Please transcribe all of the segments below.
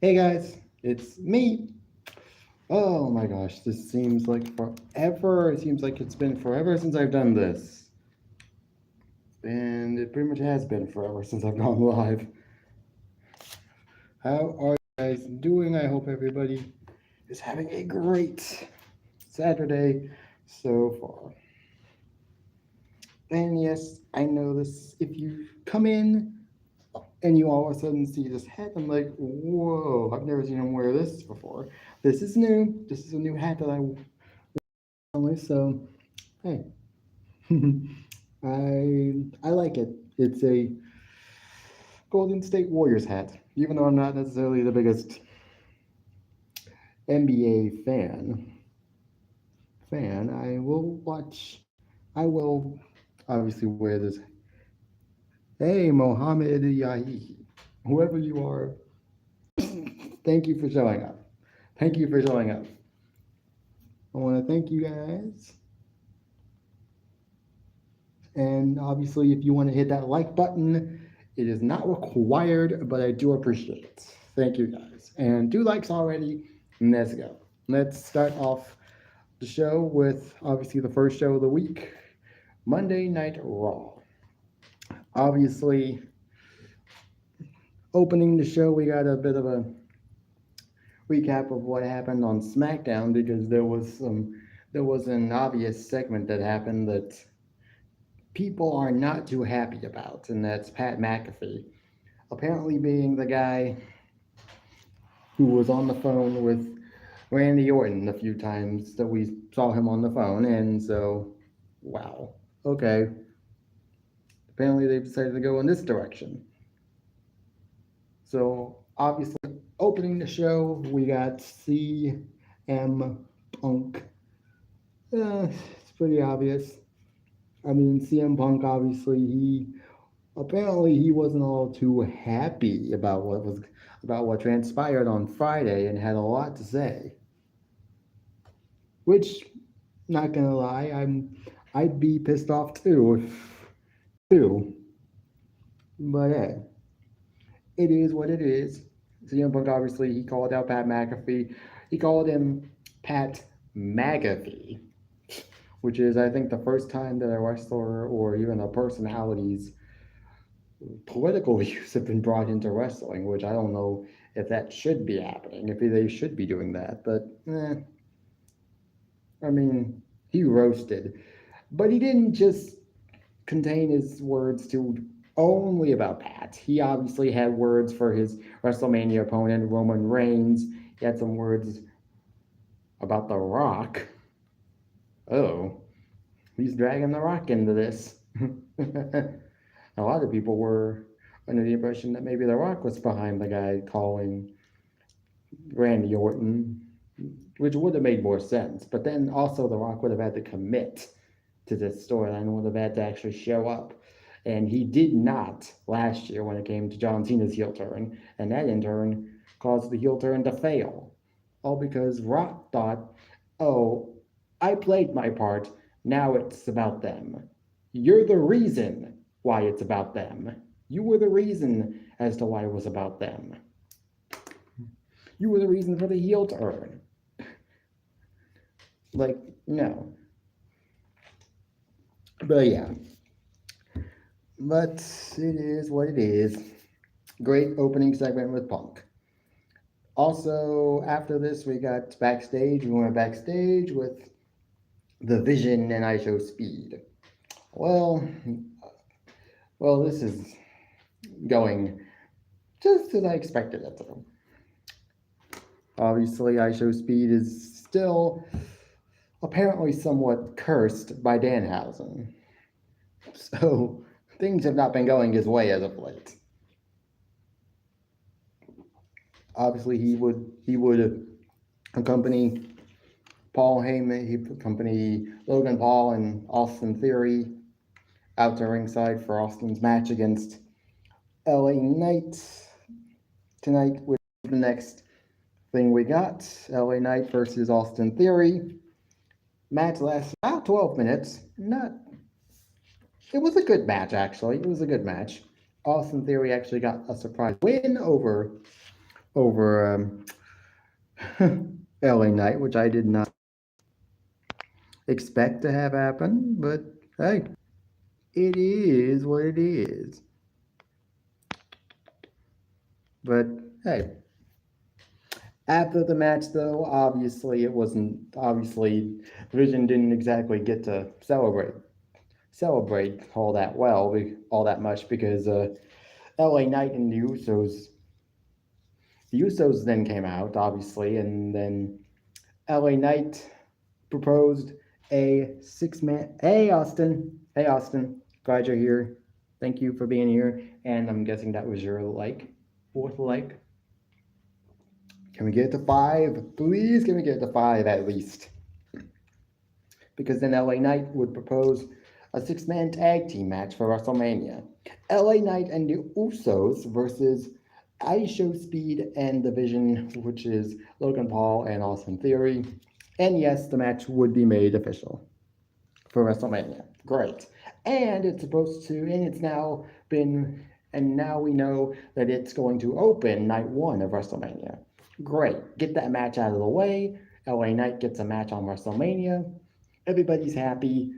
Hey guys, it's me. Oh my gosh, this seems like forever. It seems like it's been forever since I've done this. And it pretty much has been forever since I've gone live. How are you guys doing? I hope everybody is having a great Saturday so far. And yes, I know this. If you come in and you all of a sudden see this hat, I'm like, whoa, I've never seen him wear this before. This is new. This is a new hat that I only so hey. I like it. It's a Golden State Warriors hat. Even though I'm not necessarily the biggest NBA fan, I will watch. I will obviously wear this. Hey, Mohammed Yahi, whoever you are, thank you for showing up. Thank you for showing up. I want to thank you guys. And obviously, if you want to hit that like button, it is not required, but I do appreciate it. Thank you guys. And 2 likes already. Let's go. Let's start off the show with obviously the first show of the week, Monday Night Raw. Obviously, opening the show, we got a bit of a recap of what happened on SmackDown because there was an obvious segment that happened that people are not too happy about, and that's Pat McAfee apparently being the guy who was on the phone with Randy Orton a few times that we saw him on the phone, and so, wow, okay. Apparently, they've decided to go in this direction. So, obviously, opening the show, we got CM Punk. It's pretty obvious. I mean, CM Punk obviously he wasn't all too happy about what transpired on Friday and had a lot to say. Which, not gonna lie, I'd be pissed off too. But hey, it is what it is. CM Punk obviously he called out Pat McAfee. He called him Pat McAfee, which is I think the first time that a wrestler or even a personality's political views have been brought into wrestling, which I don't know if that should be happening, if they should be doing that. But I mean, he roasted, but he didn't just contain his words to only about Pat. He obviously had words for his WrestleMania opponent, Roman Reigns. He had some words about The Rock. Oh, he's dragging The Rock into this. A lot of people were under the impression that maybe The Rock was behind the guy calling Randy Orton, which would have made more sense. But then also, The Rock would have had to commit to this storyline, would have had to actually show up. And he did not last year when it came to John Cena's heel turn. And that in turn caused the heel turn to fail. All because Rock thought, oh, I played my part. Now it's about them. You're the reason why it's about them. You were the reason as to why it was about them. You were the reason for the heel turn. Like, no. But yeah. But it is what it is. Great opening segment with Punk. Also, after this, we got backstage. We went backstage with the Vision and ISO Speed. Well, well, this is going just as I expected it to. Obviously, ISO Speed is still apparently somewhat cursed by Danhausen. So things have not been going his way as of late. Obviously, he would accompany Paul Heyman, he'd accompany Logan Paul and Austin Theory out to ringside for Austin's match against LA Knight tonight, which is the next thing we got. LA Knight versus Austin Theory. Match lasted about 12 minutes. It was a good match, actually. It was a good match. Austin Theory actually got a surprise win over over LA Knight, which I did not expect to have happen, but hey, it is what it is. But hey, after the match, though, obviously it wasn't. Obviously, Vision didn't exactly get to celebrate all that much because LA Knight and the Usos then came out, obviously, and then LA Knight proposed a 6-man. Hey Austin, glad you're here. Thank you for being here, and I'm guessing that was your fourth like. Can we get to 5? Please, can we get to 5 at least? Because then LA Knight would propose a 6-man tag team match for WrestleMania. LA Knight and the Usos versus ISHO Speed and Division, which is Logan Paul and Austin Theory. And yes, the match would be made official for WrestleMania. Great. And now we know that it's going to open night 1 of WrestleMania. Great. Get that match out of the way. LA Knight gets a match on WrestleMania. Everybody's happy.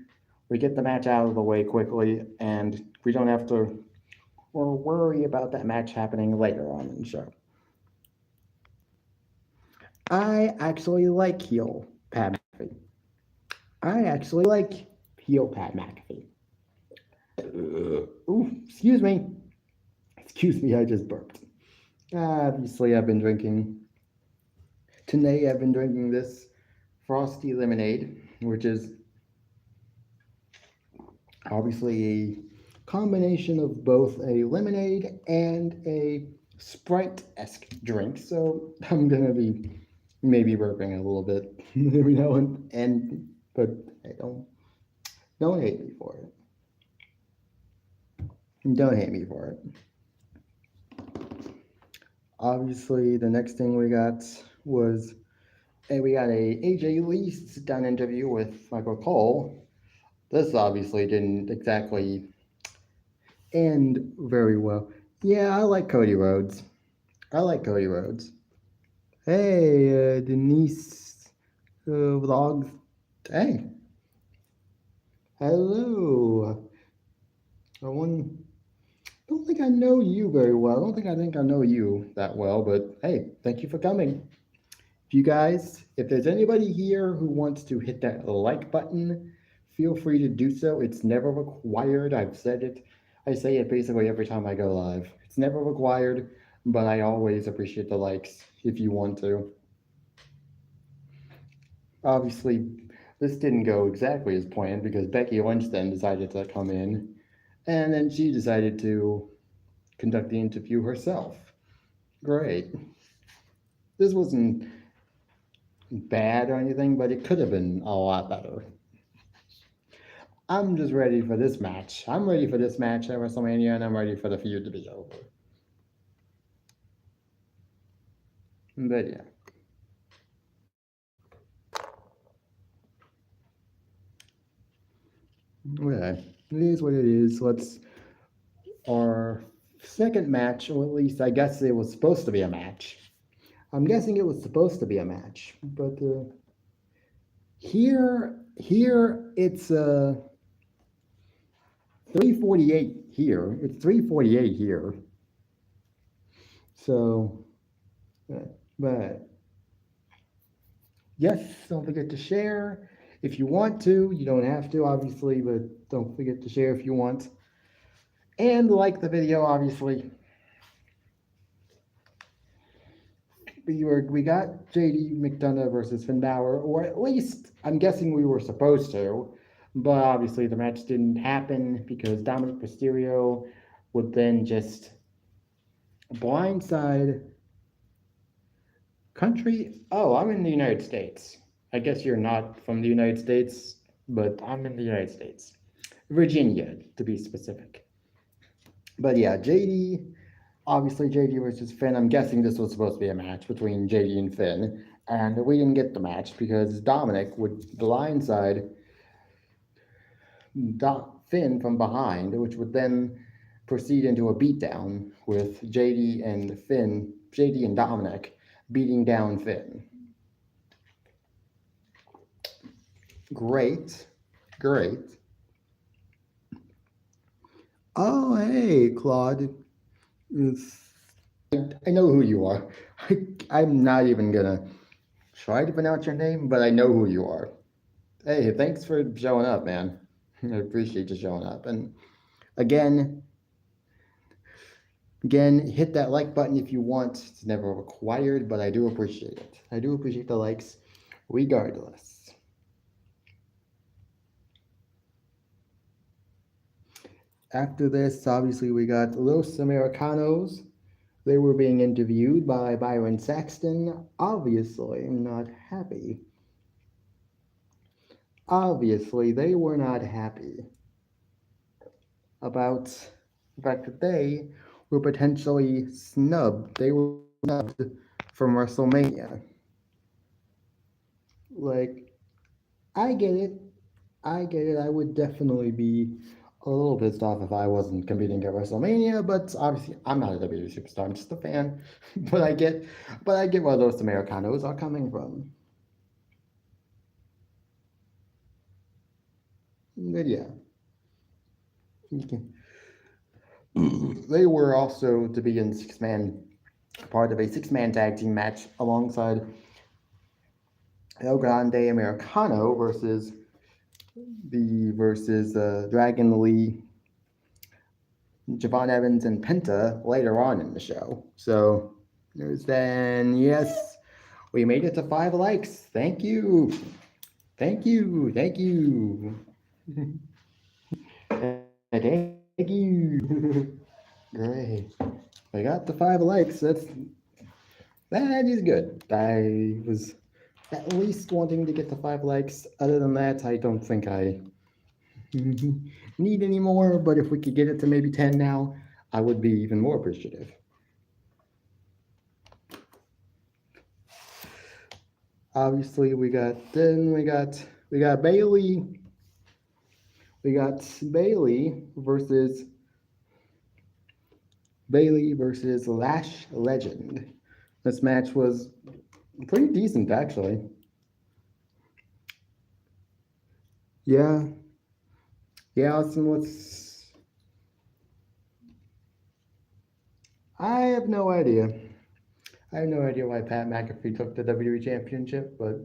We get the match out of the way quickly, and we don't have to worry about that match happening later on in the show. I actually like heel Pat McAfee. Ooh, excuse me. Excuse me, I just burped. Obviously, Today I've been drinking this frosty lemonade, which is obviously a combination of both a lemonade and a Sprite-esque drink. So I'm gonna be maybe burping a little bit every now but hey, don't hate me for it. Don't hate me for it. Obviously, the next thing we got was we got a AJ Lee sit-down interview with Michael Cole. This obviously didn't exactly end very well. Yeah, I like Cody Rhodes. Hey, Denise Vlogs. Hey. Hello. Don't think I know you very well. I don't think I know you that well, but hey, thank you for coming. If there's anybody here who wants to hit that like button, feel free to do so. It's never required. I've said it. I say it basically every time I go live. It's never required, but I always appreciate the likes if you want to. Obviously, this didn't go exactly as planned because Becky Lynch then decided to come in, and then she decided to conduct the interview herself. Great. This wasn't bad or anything, but it could have been a lot better. I'm just ready for this match. I'm ready for this match at WrestleMania, and I'm ready for the feud to be over. But yeah. Okay, it is what it is. Our second match, or at least I guess it was supposed to be a match. I'm guessing it was supposed to be a match, but here it's 3:48 here. It's 3:48 here. So, but yes, don't forget to share if you want to. You don't have to, obviously, but don't forget to share if you want. And like the video, obviously. We got JD McDonough versus Finn Balor, or at least I'm guessing we were supposed to, but obviously the match didn't happen because Dominic Mysterio would then just blindside country. Oh, I'm in the United States. I guess you're not from the United States, but I'm in the United States. Virginia, to be specific. But yeah, obviously JD versus Finn. I'm guessing this was supposed to be a match between JD and Finn, and we didn't get the match because Dominic would blindside Finn from behind, which would then proceed into a beatdown with JD and Finn JD and Dominic beating down Finn. Great. Oh, hey, Claude. I know who you are. I'm not even gonna try to pronounce your name, but I know who you are. Hey, thanks for showing up, man. I appreciate you showing up. And again, hit that like button if you want. It's never required, but I do appreciate it. I do appreciate the likes regardless. After this, obviously, we got Los Americanos. They were being interviewed by Byron Saxton. Obviously, not happy. Obviously, they were not happy about the fact that they were potentially snubbed. They were snubbed from WrestleMania. Like, I get it. I would definitely be a little pissed off if I wasn't competing at WrestleMania, but obviously I'm not a WWE superstar. I'm just a fan. but I get where those Americanos are coming from. But yeah. They were also to be in part of a six-man tag team match alongside El Grande Americano versus Dragon Lee, Javon Evans, and Penta later on in the show. So then, yes, we made it to 5 likes. Thank you. Thank you. Thank you. Great. I got the 5 likes. That is good. I was at least wanting to get to 5 likes. Other than that, I don't think I need any more, but if we could get it to maybe 10 now, I would be even more appreciative. Obviously, we got Bayley. We got Bayley versus Lash Legend. This match was pretty decent, actually. Yeah, Austin, I have no idea. I have no idea why Pat McAfee took the WWE Championship, but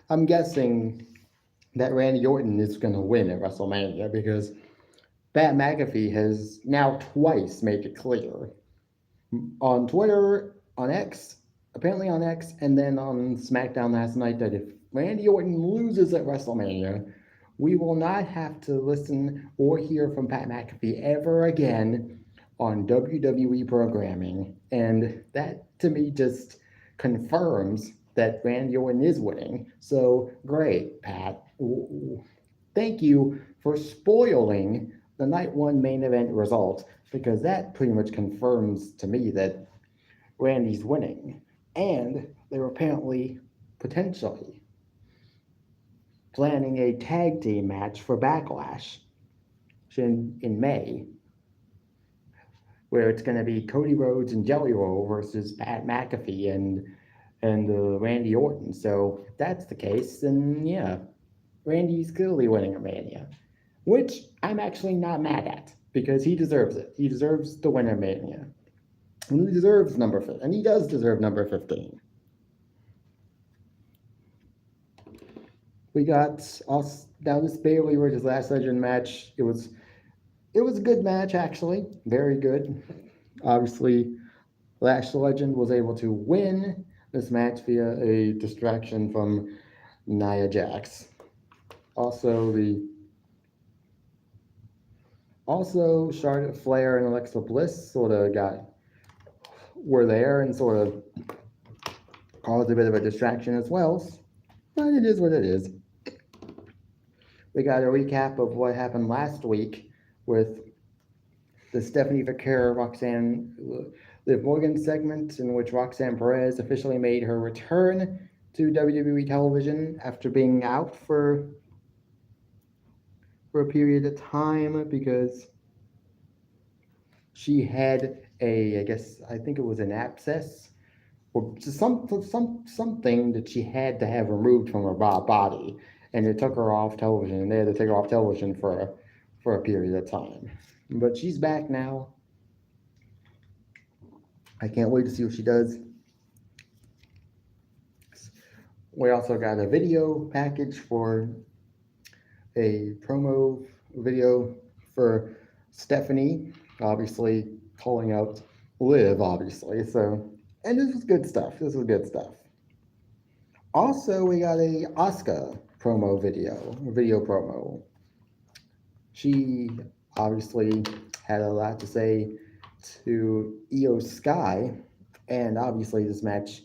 I'm guessing that Randy Orton is going to win at WrestleMania because Pat McAfee has now twice made it clear on Twitter, apparently on X, and then on SmackDown last night that if Randy Orton loses at WrestleMania, we will not have to listen or hear from Pat McAfee ever again on WWE programming. And that, to me, just confirms that Randy Orton is winning. So, great, Pat. Thank you for spoiling the Night 1 main event result, because that pretty much confirms to me that Randy's winning. And they were apparently, potentially, planning a tag team match for Backlash in May, where it's going to be Cody Rhodes and Jelly Roll versus Pat McAfee and Randy Orton. So if that's the case, then yeah, Randy's clearly winning at Mania, which I'm actually not mad at because he deserves it. He deserves to win at Mania. And he deserves number 15, and he does deserve number 15. We got now this Bayley versus Lash Legend match. It was a good match, actually, very good. Obviously, Lash Legend was able to win this match via a distraction from Nia Jax. Also, Charlotte Flair and Alexa Bliss were there and sort of caused a bit of a distraction as well. But it is what it is. We got a recap of what happened last week with the Stephanie Vaquer Liv Morgan segment, in which Roxanne Perez officially made her return to WWE television after being out for a period of time because she had a, I think it was an abscess or just something that she had to have removed from her body, and it took her off television. And they had to take her off television for a period of time. But she's back now. I can't wait to see what she does. We also got a video package for a promo video for Stephanie, obviously calling out Liv, obviously. So, and this was good stuff. This was good stuff. Also, we got a Asuka promo video promo. She obviously had a lot to say to Io Sky, and obviously this match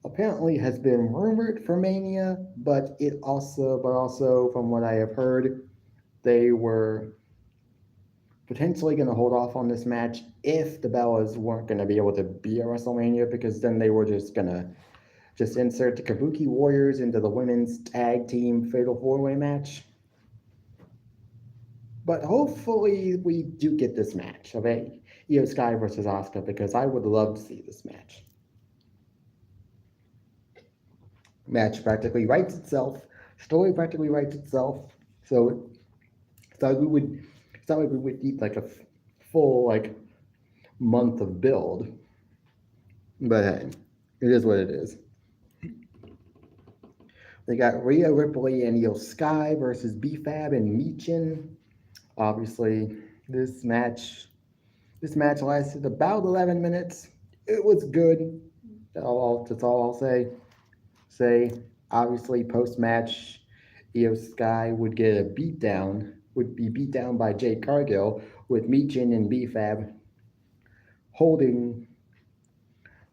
apparently has been rumored for Mania, but also from what I have heard, they were potentially going to hold off on this match if the Bellas weren't going to be able to be at WrestleMania, because then they were just going to just insert the Kabuki Warriors into the women's tag team fatal four-way match. But hopefully we do get this match of Io Sky versus Asuka, because I would love to see this match. Match practically writes itself. Story practically writes itself. So it's not like we would need like a full month of build. But hey, it is what it is. They got Rhea Ripley and Io Sky versus B-Fab and Michin. Obviously, this match lasted about 11 minutes. It was good. That's all I'll say. Obviously, post-match, Io Sky would get a beatdown. Would be beat down by Jade Cargill, with Michin and B-Fab holding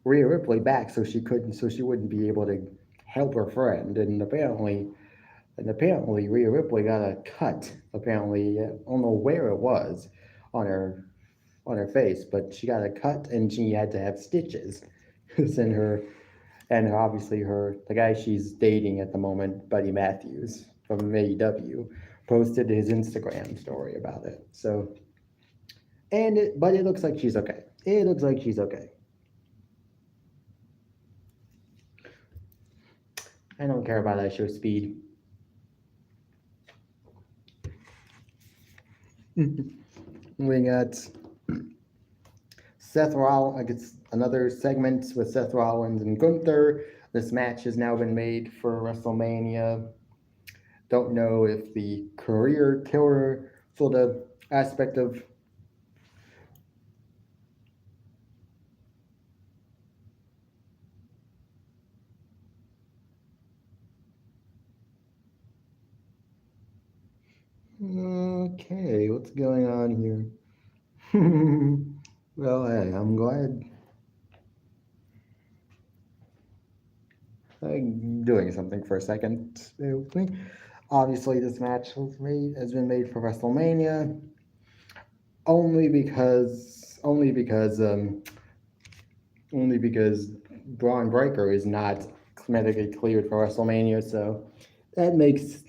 Rhea Ripley back so she wouldn't be able to help her friend. And apparently Rhea Ripley got a cut. Apparently, I don't know where it was on her face, but she got a cut and she had to have stitches. in her And obviously the guy she's dating at the moment, Buddy Matthews from AEW, posted his Instagram story about it. So, but it looks like she's okay. I don't care about ISO speed. We got Seth Rollins. I guess another segment with Seth Rollins and Gunther. This match has now been made for WrestleMania. Don't know if the career killer sort of aspect of okay, what's going on here? Well, hey, I'm glad I'm doing something for a second. Stay with me. Obviously, this match has been made for WrestleMania only because Braun Breaker is not medically cleared for WrestleMania, so that makes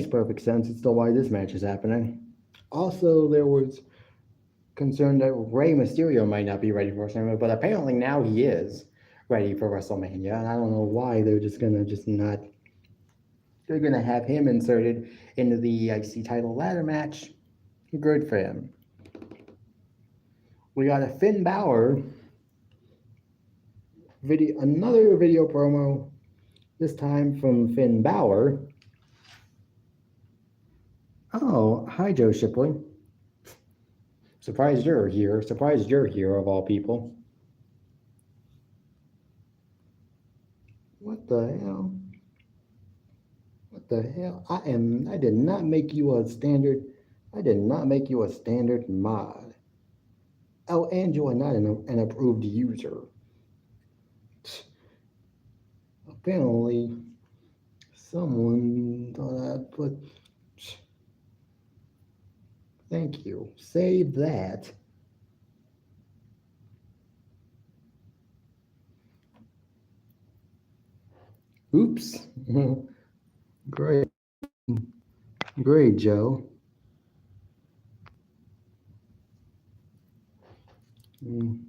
perfect sense as to why this match is happening. Also, there was concern that Rey Mysterio might not be ready for WrestleMania, but apparently now he is ready for WrestleMania, and I don't know why they're gonna have him inserted into the IC title ladder match. Good for him. We got a Finn Balor another video promo, this time from Finn Balor. Oh, hi, Joe Shipley. Surprised you're here of all people. What the hell? I did not make you a standard mod. Oh, and you are not an approved user. Apparently, someone thought I'd put. Thank you. Save that. Oops. Great. Great, Joe. Mm.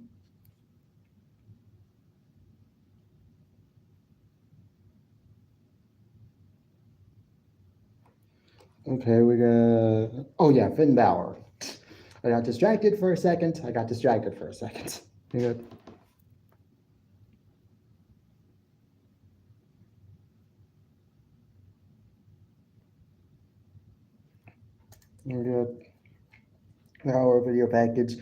Okay, we got. Oh yeah, Finn Balor. I got distracted for a second. We got. We got our video package.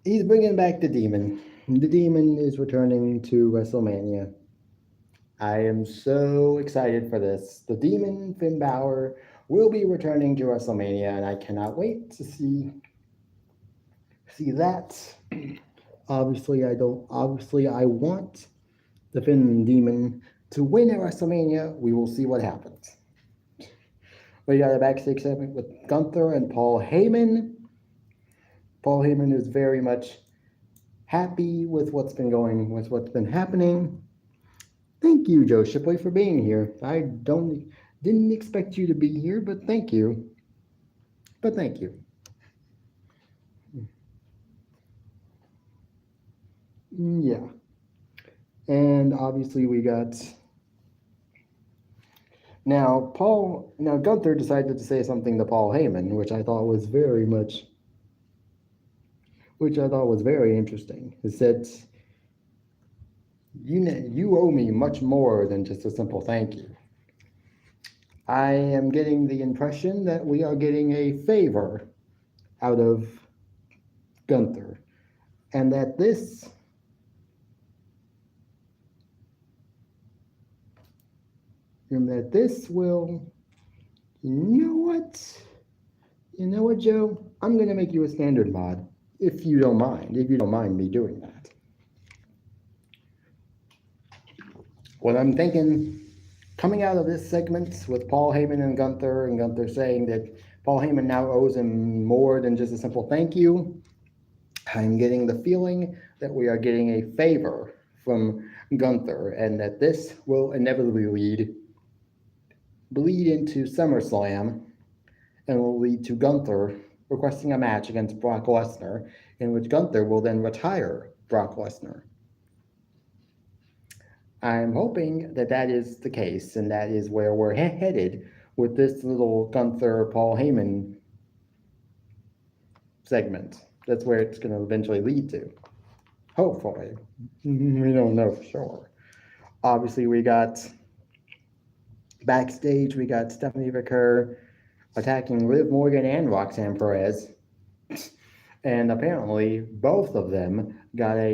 He's bringing back the Demon. The Demon is returning to WrestleMania. I am so excited for this. The Demon Finn Balor will be returning to WrestleMania, and I cannot wait to see that. Obviously, I don't. Obviously, I want the Finn Demon to win at WrestleMania. We will see what happens. We got a backstage segment with Gunther and Paul Heyman. Paul Heyman is very much happy with what's been happening. Thank you, Joe Shipley, for being here. I didn't expect you to be here, but thank you. But thank you. Yeah. And obviously we got now Gunther decided to say something to Paul Heyman, which I thought was very interesting. He said, you owe me much more than just a simple thank you. I am getting the impression that we are getting a favor out of Gunther, and that this will, you know what, Joe? I'm going to make you a standard mod, if you don't mind me doing that. What I'm thinking, coming out of this segment with Paul Heyman and Gunther saying that Paul Heyman now owes him more than just a simple thank you, I'm getting the feeling that we are getting a favor from Gunther, and that this will inevitably bleed into SummerSlam, and will lead to Gunther requesting a match against Brock Lesnar, in which Gunther will then retire Brock Lesnar. I'm hoping that that is the case, and that is where we're headed with this little Gunther Paul Heyman segment. That's where it's going to eventually lead to. Hopefully. We don't know for sure. Obviously, we got backstage, we got Stephanie McCurr attacking Liv Morgan and Roxanne Perez. And apparently, both of them got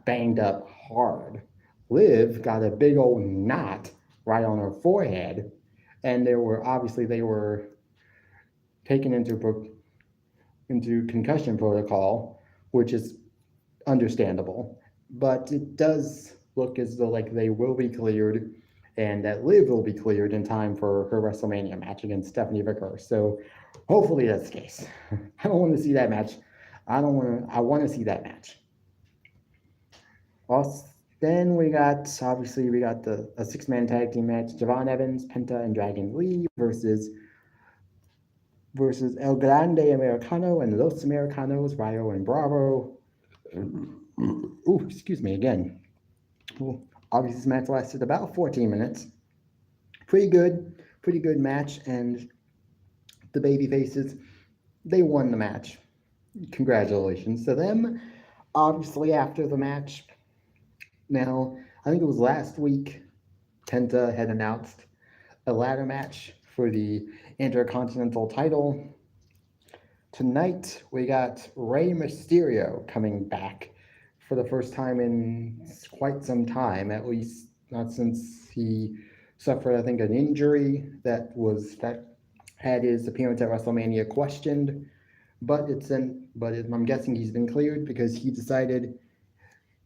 banged up hard. Liv got a big old knot right on her forehead, and they were taken into concussion protocol, which is understandable. But it does look as though like they will be cleared, and that Liv will be cleared in time for her WrestleMania match against Stephanie McCurr. So hopefully that's the case. I don't want to see that match. I want to see that match. Also, then we got a 6-man tag team match: Javon Evans, Penta, and Dragon Lee versus El Grande Americano and Los Americanos, Rayo and Bravo. Ooh, excuse me again. Obviously, this match lasted about 14 minutes. Pretty good match, and the baby faces, they won the match. Congratulations to them. Obviously, after the match, now, I think it was last week, Penta had announced a ladder match for the Intercontinental title. Tonight, we got Rey Mysterio coming back for the first time in quite some time, at least not since he suffered, I think, an injury that had his appearance at WrestleMania questioned. But I'm guessing he's been cleared because he decided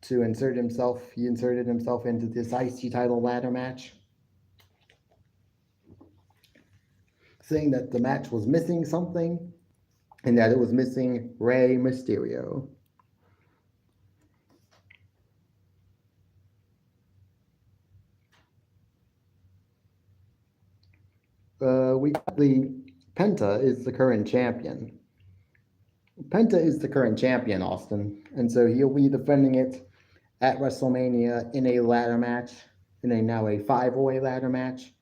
to insert himself. He inserted himself into this IC title ladder match, saying that the match was missing something, and that it was missing Rey Mysterio. We got the Penta is the current champion. Penta is the current champion, Austin, and so he'll be defending it at WrestleMania in a ladder match, in a now a five-way ladder match.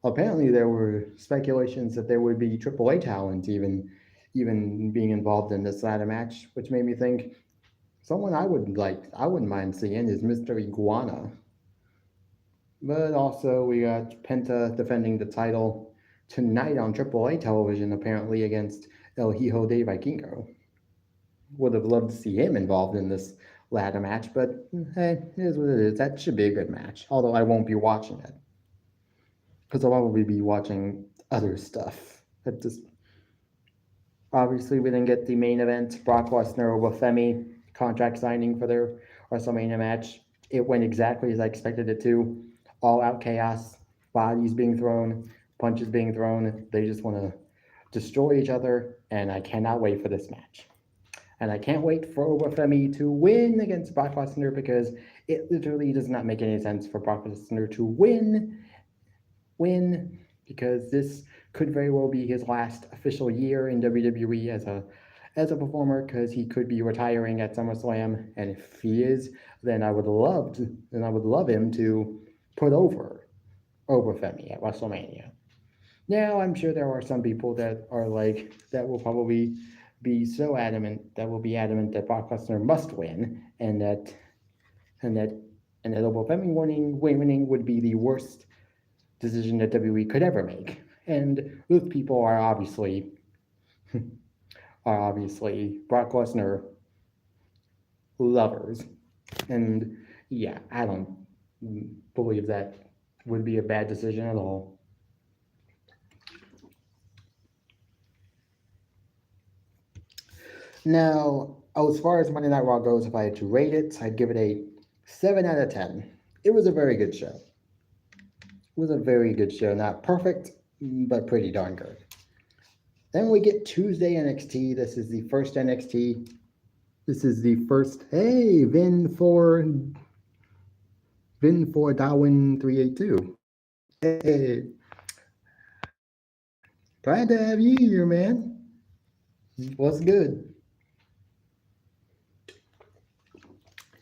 Apparently, there were speculations that there would be AAA talent even being involved in this ladder match, which made me think someone I wouldn't mind seeing is Mr. Iguana. But also, we got Penta defending the title tonight on AAA television, apparently against El Hijo de Vikingo. Would have loved to see him involved in this ladder match, but hey, it is what it is. That should be a good match, although I won't be watching it because I'll probably be watching other stuff. That just obviously we didn't get the main event. Brock Lesnar with Femi contract signing for their WrestleMania match. It went exactly as I expected it to. All out chaos, bodies being thrown, punches being thrown. They just want to destroy each other, and I cannot wait for this match. And I can't wait for Femi to win against Brock Lesnar because it literally does not make any sense for Brock Lesnar to win because this could very well be his last official year in WWE as a performer because he could be retiring at SummerSlam, and if he is, then I would love him to put over Femi at WrestleMania. Now I'm sure there are some people that are like that will probably be so adamant that Brock Lesnar must win, and that Obo Femi winning would be the worst decision that WWE could ever make. And those people are obviously Brock Lesnar lovers. And yeah, I don't believe that would be a bad decision at all. Now, as far as Monday Night Raw goes, if I had to rate it, I'd give it a 7 out of 10. It was a very good show. It was a very good show. Not perfect, but pretty darn good. Then we get Tuesday NXT. This is the first NXT. This is the first. Hey, Vin for Darwin 382. Hey, glad to have you here, man. What's good?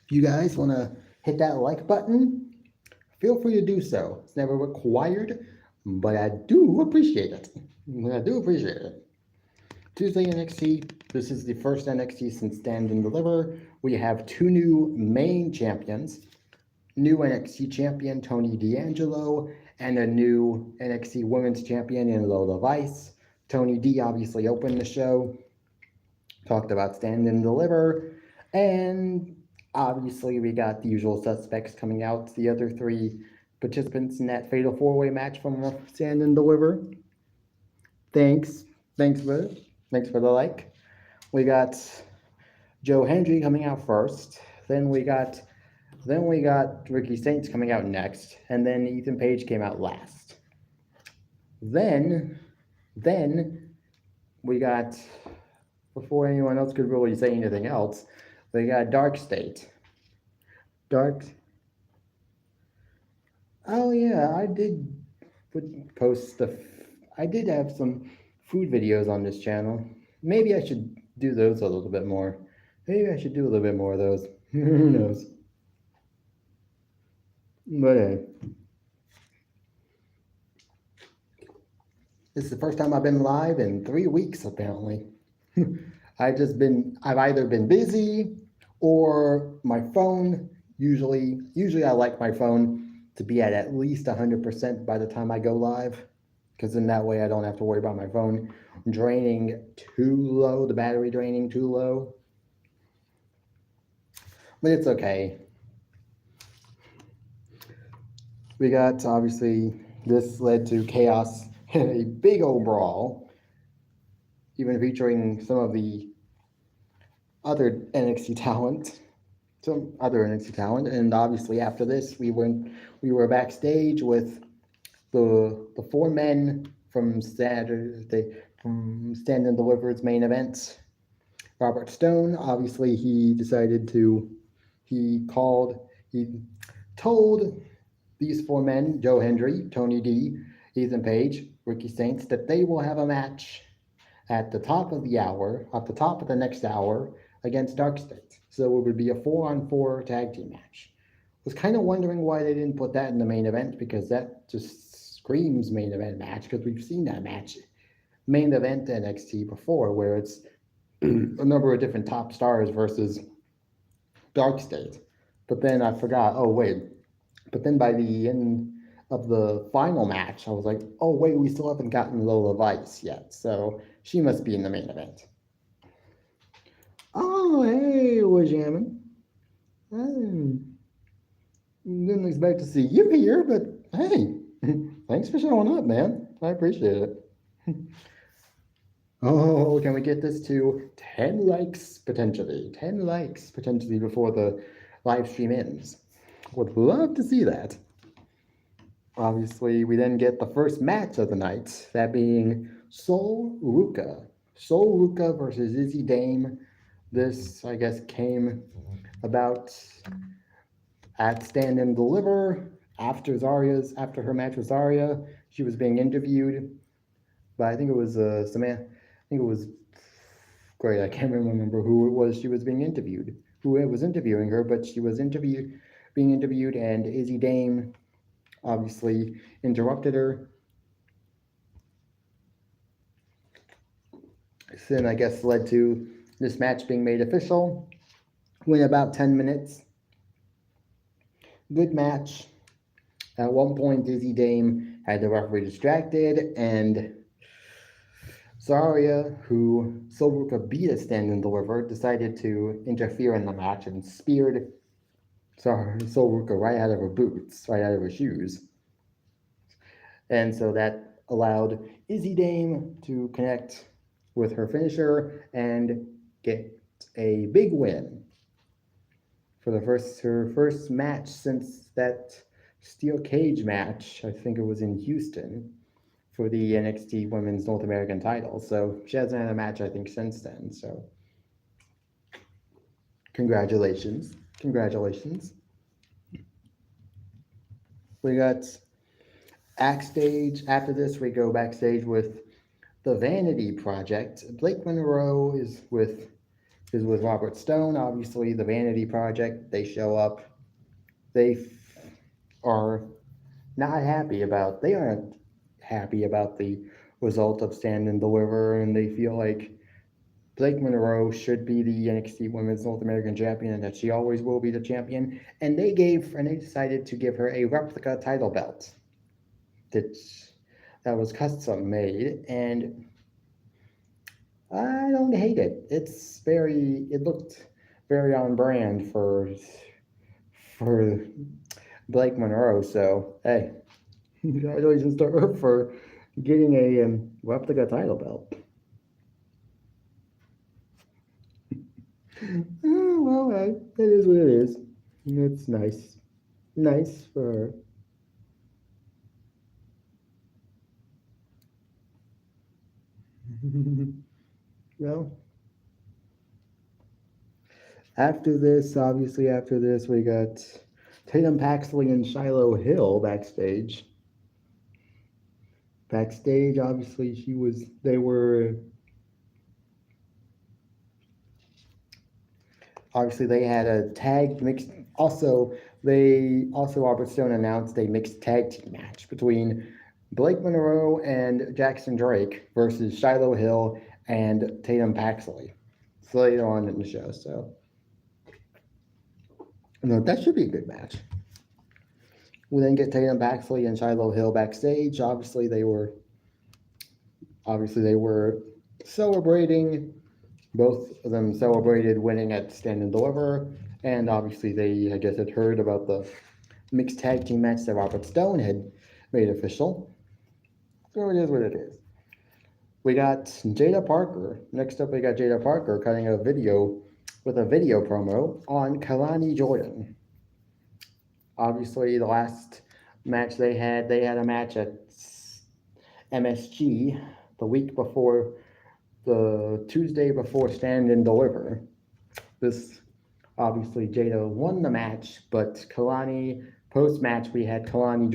If you guys want to hit that like button, feel free to do so. It's never required, but I do appreciate it. Tuesday NXT. This is the first NXT since Stand and Deliver. We have two new main champions. New NXT champion Tony D'Angelo and a new NXT Women's Champion in Lola Vice. Tony D obviously opened the show, talked about Stand and Deliver, and obviously we got the usual suspects coming out, the other three participants in that Fatal 4-Way match from Stand and Deliver. Thanks for the like. We got Joe Hendry coming out first, then we got Ricky Saints coming out next, and then Ethan Page came out last. Then we got, before anyone else could really say anything else, we got Dark State. Oh yeah, I did I did have some food videos on this channel. Maybe I should do those a little bit more. Maybe I should do a little bit more of those. Who knows? But hey, this is the first time I've been live in 3 weeks, apparently. I've either been busy or my phone. Usually I like my phone to be at least 100% by the time I go live, because in that way I don't have to worry about my phone draining too low, the battery draining too low. But it's okay. We got, obviously, this led to chaos and a big old brawl, even featuring some of the other NXT talent, and obviously after this, we were backstage with the four men from Stand and Deliver's main event. Robert Stone, obviously, he told these four men, Joe Hendry, Tony D, Ethan Page, Ricky Saints, that they will have a match at the top of the hour, at the top of the next hour against Dark State. So it would be a 4-on-4 tag team match. Was kind of wondering why they didn't put that in the main event, because that just screams main event match, because we've seen that match main event NXT before, where it's a number of different top stars versus Dark State. But then I forgot, oh wait, but then by the end of the final match, I was like, oh wait, we still haven't gotten Lola Vice yet, so she must be in the main event. Oh, hey, we're jamming. Hey. Didn't expect to see you here, but hey, thanks for showing up, man. I appreciate it. Oh, can we get this to 10 likes potentially? 10 likes potentially before the live stream ends. Would love to see that. Obviously, we then get the first match of the night, that being Sol Ruka. Sol Ruka versus Izzy Dame. This, I guess, came about at Stand and Deliver after her match with Zarya. She was being interviewed by, I think it was Samantha. I think it was great. I can't remember who it was. She was being interviewed. Who was interviewing her, but she was being interviewed, and Izzy Dame obviously interrupted her. This then, I guess, led to this match being made official. Went about 10 minutes. Good match. At one point, Izzy Dame had the referee distracted, and Zarya, who Sol Ruka beat a Stand and Deliver, decided to interfere in the match and speared Sol Ruka right out of her boots, right out of her shoes. And so that allowed Izzy Dame to connect with her finisher and get a big win for her first match since that steel cage match. I think it was in Houston for the NXT Women's North American title. So she hasn't had a match, I think, since then. So congratulations. We got backstage. After this, we go backstage with the Vanity Project. Blake Monroe is with Robert Stone. Obviously, the Vanity Project, they show up. They aren't happy about the result of Stand and Deliver, and they feel like Blake Monroe should be the NXT Women's North American Champion, and that she always will be the champion. And they decided to give her a replica title belt that was custom made, and I don't hate it. It looked very on brand for Blake Monroe. So hey, congratulations to her for getting a replica title belt. Oh, well, hey, it is what it is. It's nice for her. Well, after this, we got Tatum Paxley and Shiloh Hill backstage. Obviously, they had a tag mixed. Also, Robert Stone announced a mixed tag team match between Blake Monroe and Jackson Drake versus Shiloh Hill and Tatum Paxley. So later on in the show, so that should be a good match. We then get Tatum Paxley and Shiloh Hill backstage. Obviously, they were celebrating. Both of them celebrated winning at Stand and Deliver, and obviously they, I guess, had heard about the mixed tag team match that Robert Stone had made official. So it is what it is. We got Jada Parker. Next up, we got Jada Parker cutting a video promo on Kalani Jordan. Obviously, the last match they had a match at MSG the Tuesday before Stand and Deliver. This, obviously, Jada won the match, but Kalani, post-match, we saw Kalani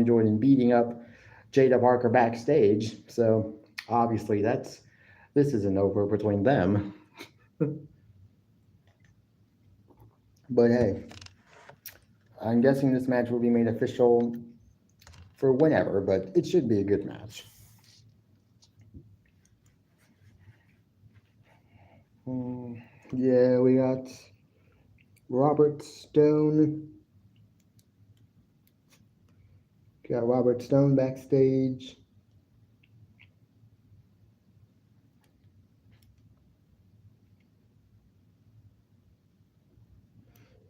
Jordan beating up Jada Parker backstage. So, obviously, that's this isn't over between them. But hey, I'm guessing this match will be made official for whenever, but it should be a good match. Yeah, we got Robert Stone. Got Robert Stone backstage.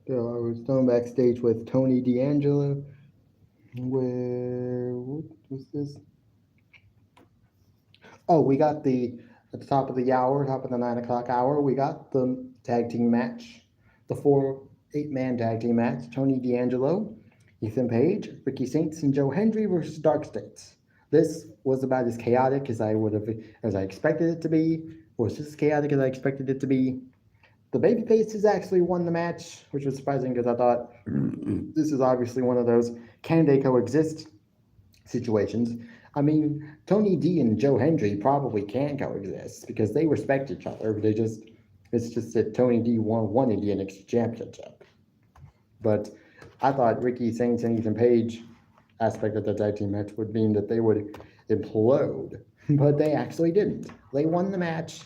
Got Robert Stone backstage with Tony D'Angelo. What was this? Oh, we got at the top of the hour, top of the 9 o'clock hour, we got the tag team match, the 8-man tag team match. Tony D'Angelo, Ethan Page, Ricky Saints, and Joe Hendry versus Dark States. This was about as chaotic as I expected it to be. Was just as chaotic as I expected it to be. The babyfaces actually won the match, which was surprising because I thought this is obviously one of those can they coexist situations. I mean, Tony D and Joe Hendry probably can coexist because they respect each other. It's just that Tony D won the NXT Championship. But I thought Ricky Saints and Ethan Page aspect of the tag team match would mean that they would implode, but they actually didn't. They won the match,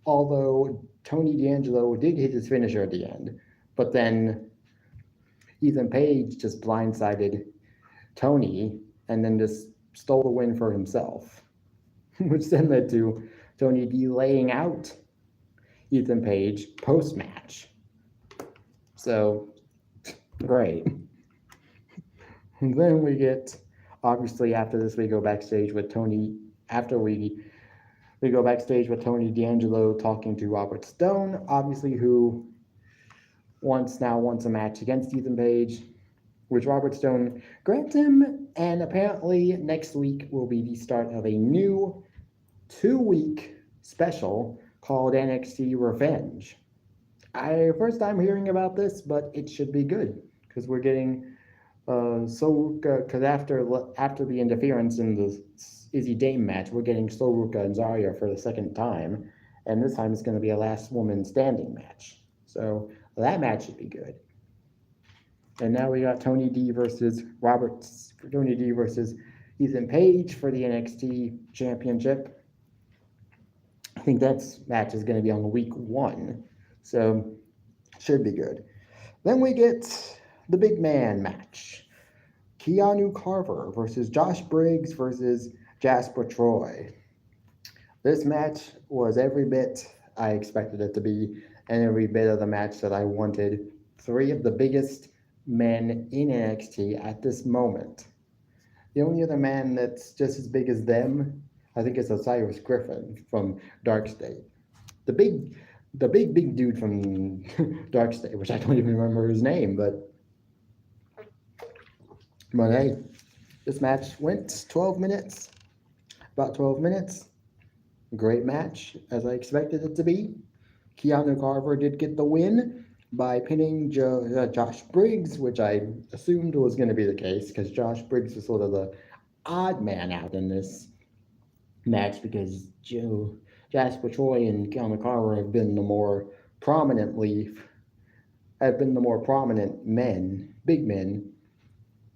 although Tony D'Angelo did hit his finisher at the end, but then Ethan Page just blindsided Tony and then just stole the win for himself, which then led to Tony D laying out Ethan Page post-match. So, great. And then we get, obviously after this, we go backstage with Tony, after we go backstage with Tony D'Angelo talking to Robert Stone, obviously who wants a match against Ethan Page, which Robert Stone grants him, and apparently next week will be the start of a new 2-week special called NXT Revenge. First time hearing about this, but it should be good because we're getting because after the interference in the Izzy Dame match, we're getting Soruka and Zarya for the second time, and this time it's going to be a last woman standing match. So that match should be good. And now we got Tony D versus Ethan Page for the NXT Championship. I think that match is going to be on week 1, so should be good. Then we get the big man match. Keanu Carver versus Josh Briggs versus Jasper Troy. This match was every bit I expected it to be, and every bit of the match that I wanted. 3 of the biggest men in NXT at this moment. The only other man that's just as big as them, I think, is Osiris Griffin from Dark State. The big dude from Dark State, which I don't even remember his name, but hey, this match went 12 minutes, about 12 minutes. Great match, as I expected it to be. Keanu Carver did get the win by pinning Josh Briggs, which I assumed was going to be the case because Josh Briggs was sort of the odd man out in this match because Jasper Troy and Keanu Carver have been the more prominent men, big men,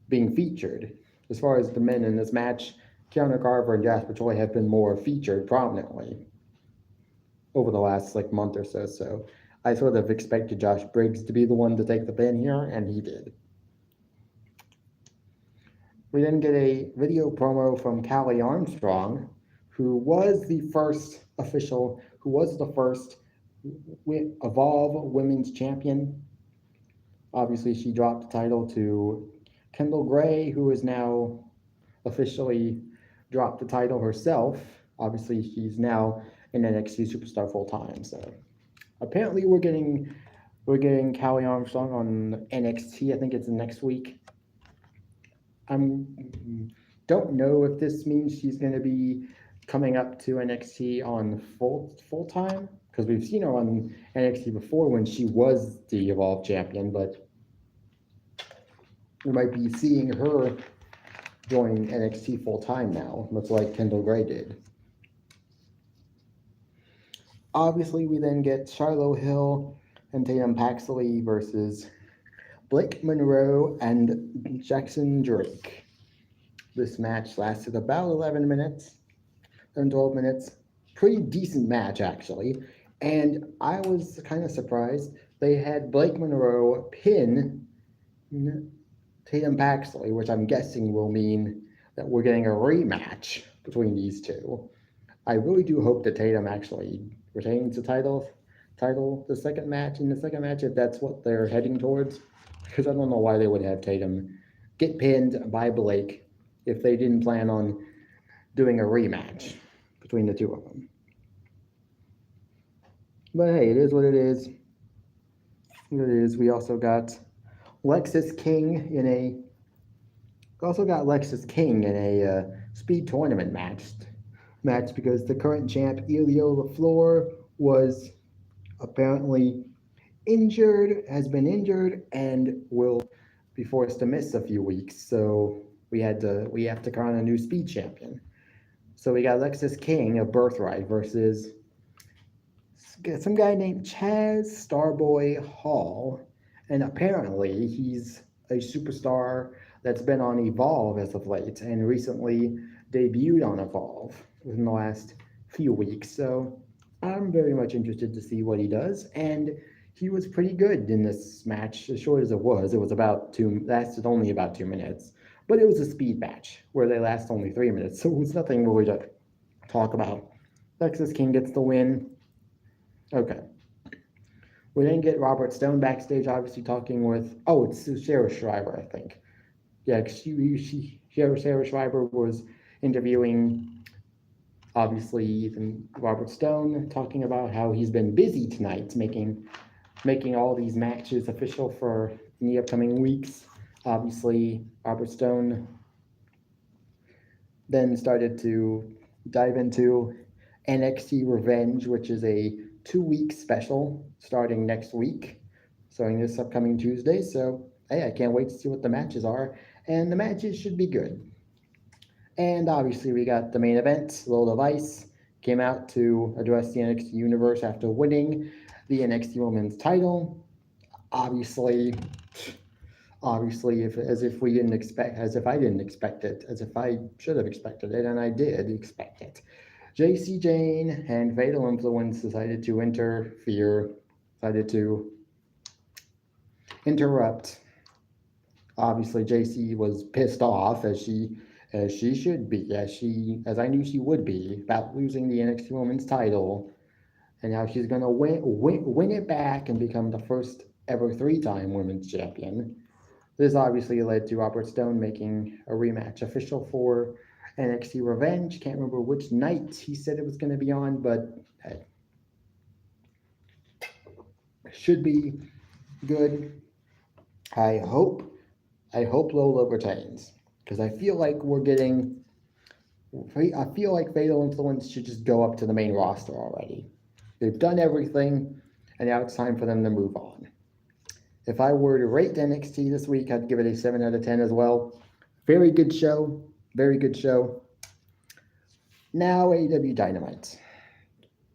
being featured. As far as the men in this match, Keanu Carver and Jasper Troy have been more featured prominently over the last month or so. So I sort of expected Josh Briggs to be the one to take the pin here, and he did. We then get a video promo from Callie Armstrong, who was the first Evolve Women's Champion. Obviously, she dropped the title to Kendall Gray, who has now officially dropped the title herself. Obviously, she's now an NXT superstar full time. So apparently, we're getting Callie Armstrong on NXT. I think it's next week. I don't know if this means she's going to be coming up to NXT on full time, because we've seen her on NXT before when she was the Evolve champion, but we might be seeing her join NXT full time now, much like Kendall Gray did. Obviously, we then get Shiloh Hill and Tatum Paxley versus Blake Monroe and Jackson Drake. This match lasted about 11 minutes, 12 minutes. Pretty decent match, actually. And I was kind of surprised they had Blake Monroe pin Tatum Paxley, which I'm guessing will mean that we're getting a rematch between these two. I really do hope that Tatum actually retains the title the second match in the second match if that's what they're heading towards. Because I don't know why they would have Tatum get pinned by Blake if they didn't plan on doing a rematch between the two of them. But hey, it is what it is. What it is. We also got Lexis King in a speed tournament match because the current champ Elio LaFleur was apparently has been injured, and will be forced to miss a few weeks. So we have to crown a new speed champion. So we got Lexis King of Birthright versus some guy named Chaz Starboy Hall, and apparently he's a superstar that's been on Evolve as of late, and recently debuted on Evolve within the last few weeks. So I'm very much interested to see what he does, and he was pretty good in this match. As short as it was lasted only about 2 minutes, but it was a speed match where they last only 3 minutes, so it was nothing really to talk about. Lexis King gets the win. Okay. We then get Robert Stone backstage, obviously talking with it's Sarah Schreiber, I think. Yeah, Sarah Schreiber was interviewing obviously even Robert Stone, talking about how he's been busy tonight, making all these matches official for in the upcoming weeks. Obviously, Robert Stone then started to dive into NXT Revenge, which is a 2-week special starting next week, starting this upcoming Tuesday. So, hey, I can't wait to see what the matches are, and the matches should be good. And obviously, we got the main event. Lola Vice came out to address the NXT Universe after winning the NXT Women's title. Obviously, as if I didn't expect it, as if I should have expected it, and I did expect it. JC Jane and Fatal Influence decided to interrupt. Obviously, JC was pissed off as she should be, as I knew she would be, about losing the NXT Women's title, and now she's gonna win it back and become the first ever 3-time women's champion. This obviously led to Robert Stone making a rematch official for NXT Revenge. Can't remember which night he said it was going to be on, but hey, should be good. I hope Lola retains, because I feel like Fatal Influence should just go up to the main roster already. They've done everything, and now it's time for them to move on. If I were to rate NXT this week, I'd give it a 7 out of 10 as well. Very good show. Very good show. Now AEW Dynamite.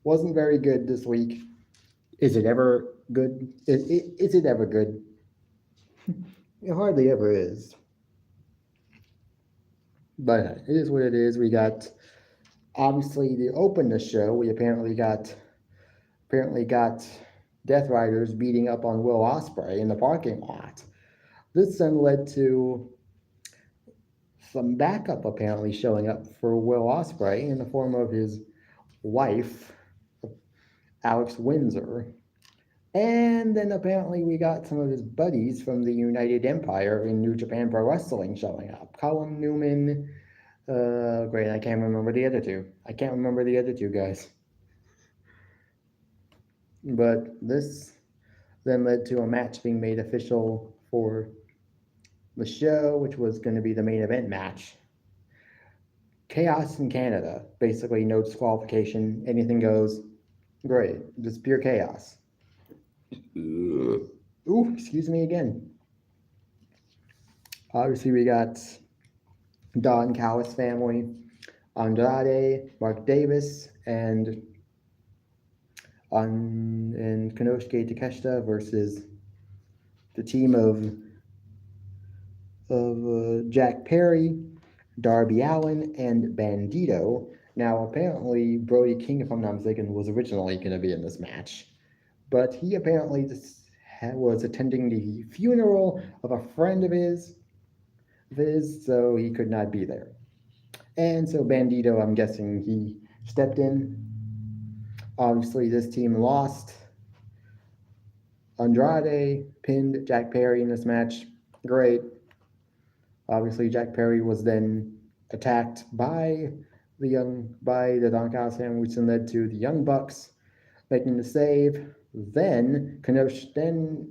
Wasn't very good this week. Is it ever good? Is it ever good? It hardly ever is. But it is what it is. We got, obviously, to open the show, we apparently got Death Riders beating up on Will Ospreay in the parking lot. This then led to some backup apparently showing up for Will Ospreay in the form of his wife, Alex Windsor. And then apparently we got some of his buddies from the United Empire in New Japan Pro Wrestling showing up. Colin Newman. Great, I can't remember the other two. Guys. But this then led to a match being made official for the show, which was going to be the main event match. Chaos in Canada. Basically, no disqualification. Anything goes. Great. Just pure chaos. Ooh, excuse me again. Obviously, we got Don Callis family, Andrade, Mark Davis, and and Konosuke Takeshita versus the team of Jack Perry, Darby Allin, and Bandito. Now, apparently, Brody King, if I'm not mistaken, was originally going to be in this match, but he apparently was attending the funeral of a friend of his, so he could not be there. And so Bandito, I'm guessing he stepped in. Obviously, this team lost. Andrade pinned Jack Perry in this match. Great. Obviously, Jack Perry was then attacked by the Don Callis family, which then led to the Young Bucks making the save. Then Kazuchika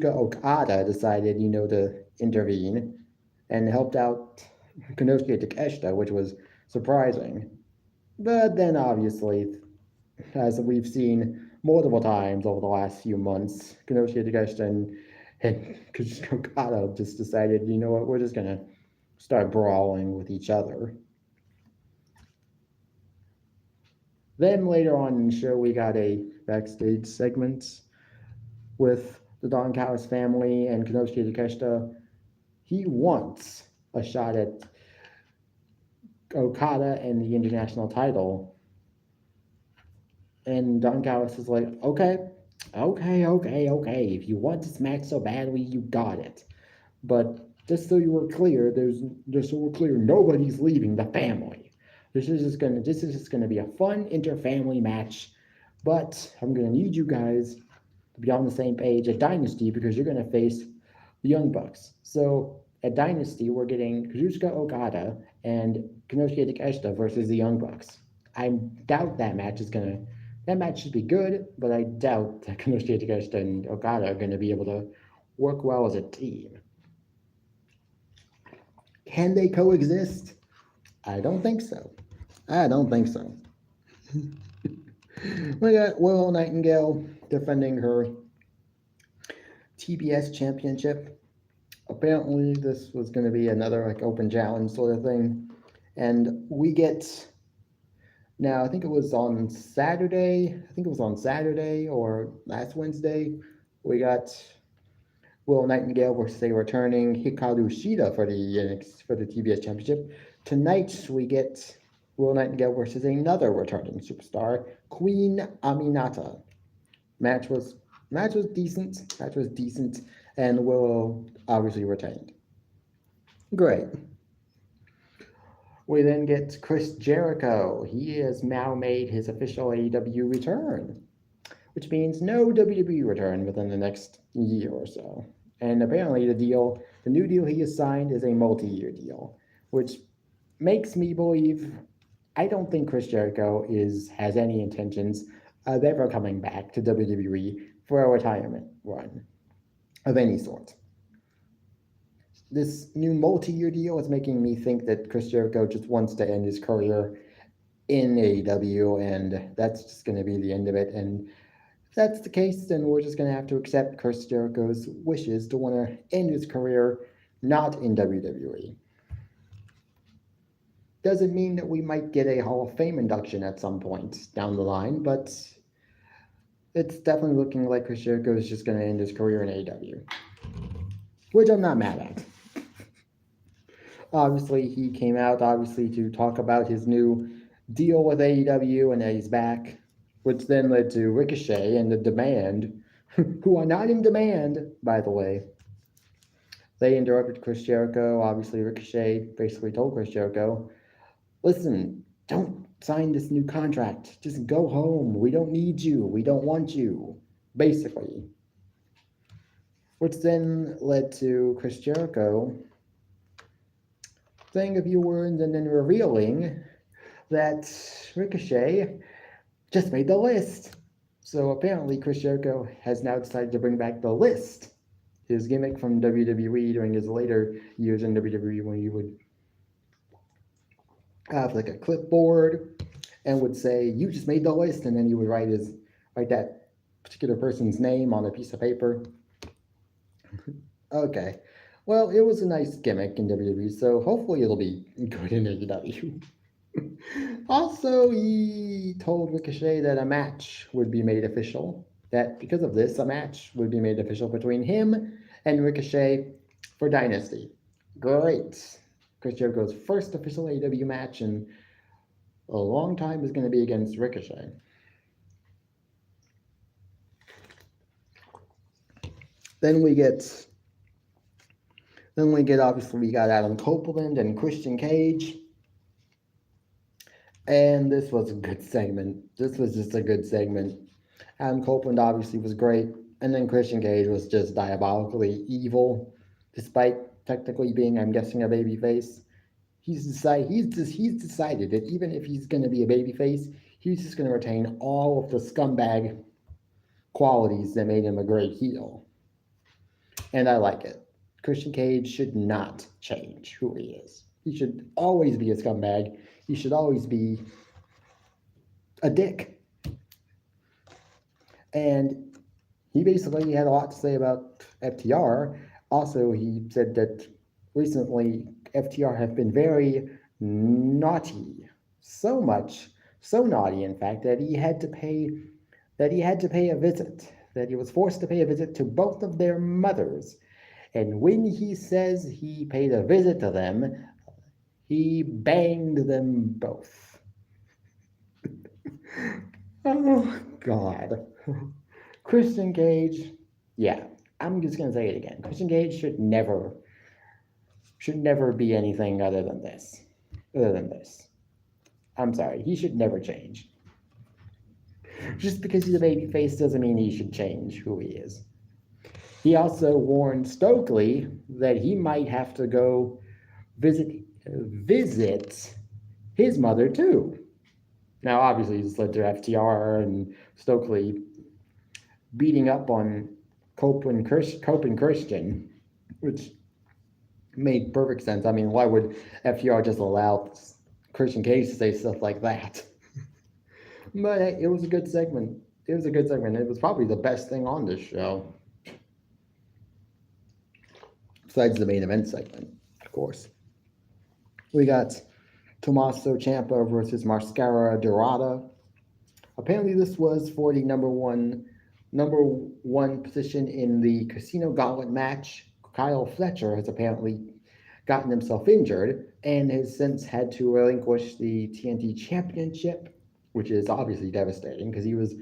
Okada decided, to intervene and helped out Konosuke Takeshita, which was surprising. But then, obviously, as we've seen multiple times over the last few months, Konosuke Takeshita and Kazuchika Okada just decided, you know what, we're just going to start brawling with each other. Then later on in the show, we got a backstage segment with the Don Callis family and Konosuke Takeshita. He wants a shot at Okada and the international title. And Don Callis is like, okay. If you want this match so badly, you got it. But just so we're clear, nobody's leaving the family. This is just gonna be a fun inter-family match. But I'm gonna need you guys to be on the same page at Dynasty because you're gonna face the Young Bucks. So at Dynasty, we're getting Kazuchika Okada and Konosuke Takeshita versus the Young Bucks. I doubt that match should be good, but I doubt that Konosuke Takeshita and Okada are going to be able to work well as a team. Can they coexist? I don't think so. We got Willow Nightingale defending her TBS championship. Apparently, this was going to be another open challenge sort of thing, and we get. Now, I think it was on Saturday. Or last Wednesday. We got Will Nightingale versus a returning Hikaru Shida for the TBS Championship. Tonight we get Will Nightingale versus another returning superstar, Queen Aminata. Match was decent, and Willow obviously retained. Great. We then get Chris Jericho. He has now made his official AEW return, which means no WWE return within the next year or so. And apparently the new deal he has signed is a multi-year deal, which makes me believe I don't think Chris Jericho has any intentions of ever coming back to WWE for a retirement run of any sort. This new multi-year deal is making me think that Chris Jericho just wants to end his career in AEW, and that's just going to be the end of it. And if that's the case, then we're just going to have to accept Chris Jericho's wishes to want to end his career not in WWE. Doesn't mean that we might get a Hall of Fame induction at some point down the line, but it's definitely looking like Chris Jericho is just going to end his career in AEW, which I'm not mad at. Obviously, he came out to talk about his new deal with AEW and that he's back, which then led to Ricochet and The Demand, who are not in demand, by the way. They interrupted Chris Jericho. Obviously, Ricochet basically told Chris Jericho, listen, don't sign this new contract. Just go home. We don't need you. We don't want you. Basically. Which then led to Chris Jericho saying a few words and then revealing that Ricochet just made the list. So apparently Chris Jericho has now decided to bring back the list, his gimmick from WWE during his later years in WWE when he would have a clipboard and would say, you just made the list, and then he would write that particular person's name on a piece of paper. Okay. Well, it was a nice gimmick in WWE, so hopefully it'll be good in AEW. Also, he told Ricochet that a match would be made official. That because of this, a match would be made official between him and Ricochet for Dynasty. Great. Chris Jericho's first official AEW match in a long time is going to be against Ricochet. Then we get, obviously we got Adam Copeland and Christian Cage. And this was a good segment. This was just a good segment. Adam Copeland obviously was great, and then Christian Cage was just diabolically evil, despite technically being, I'm guessing, a babyface. He's decided that even if he's going to be a babyface, he's just going to retain all of the scumbag qualities that made him a great heel, and I like it. Christian Cage should not change who he is. He should always be a scumbag. He should always be a dick. And he basically had a lot to say about FTR. Also, he said that recently FTR have been very naughty. So much, so naughty, in fact, that he had to pay a visit. That he was forced to pay a visit to both of their mothers. And when he says he paid a visit to them, he banged them both. Oh, God. Christian Cage, yeah, I'm just gonna say it again. Christian Cage should never be anything other than this. I'm sorry, he should never change. Just because he's a babyface doesn't mean he should change who he is. He also warned Stokely that he might have to go visit his mother too. Now, obviously, this led to FTR and Stokely beating up on Cope and Christian, which made perfect sense. I mean, why would FTR just allow Christian Cage to say stuff like that? But hey, it was a good segment. It was probably the best thing on this show. Besides the main event segment, of course. We got Tommaso Ciampa versus Mascara Dorada. Apparently, this was for the number one position in the Casino Gauntlet match. Kyle Fletcher has apparently gotten himself injured and has since had to relinquish the TNT Championship, which is obviously devastating because he was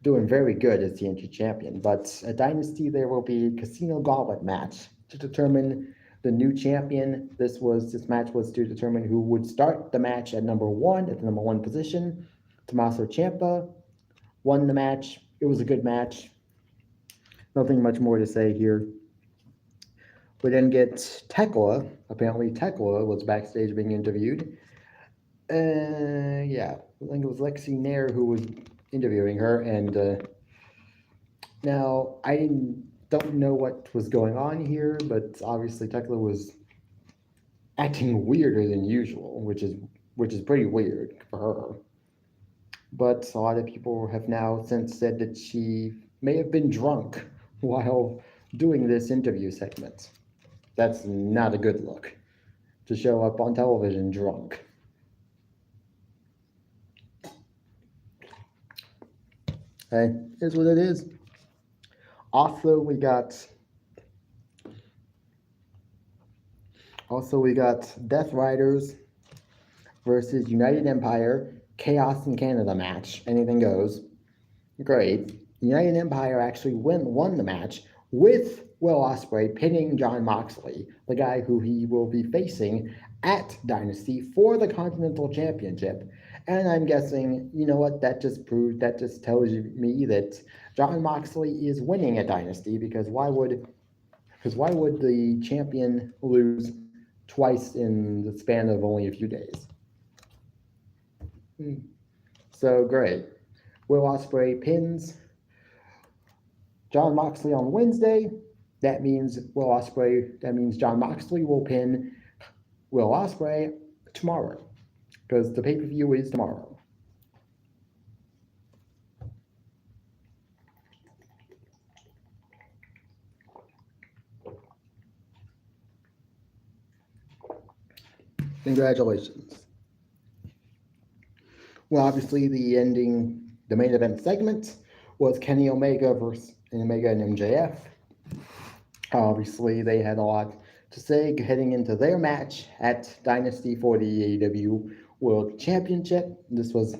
doing very good as TNT Champion. But at Dynasty, there will be a Casino Gauntlet match to determine the new champion. This match was to determine who would start the match at the number one position. Tommaso Ciampa won the match. It was a good match. Nothing much more to say here. We then get Tekla. Apparently, Tekla was backstage being interviewed. Yeah, I think it was Lexi Nair who was interviewing her, and now I don't know what was going on here, but obviously Tekla was acting weirder than usual, which is pretty weird for her. But a lot of people have now since said that she may have been drunk while doing this interview segment. That's not a good look, to show up on television drunk. Hey, here's what it is. Also, we got Death Riders versus United Empire Chaos in Canada match. Anything goes. Great. United Empire actually won the match with Will Ospreay pinning Jon Moxley, the guy who he will be facing at Dynasty for the Continental Championship. And I'm guessing, you know what, that just tells me that Jon Moxley is winning at Dynasty, because why would the champion lose twice in the span of only a few days? So great. Will Ospreay pins Jon Moxley on Wednesday. That means Jon Moxley will pin Will Ospreay tomorrow, because the pay-per-view is tomorrow. Congratulations. Well, obviously, the main event segment was Kenny Omega versus Omega and MJF. Obviously, they had a lot to say heading into their match at Dynasty for the AEW World Championship. This was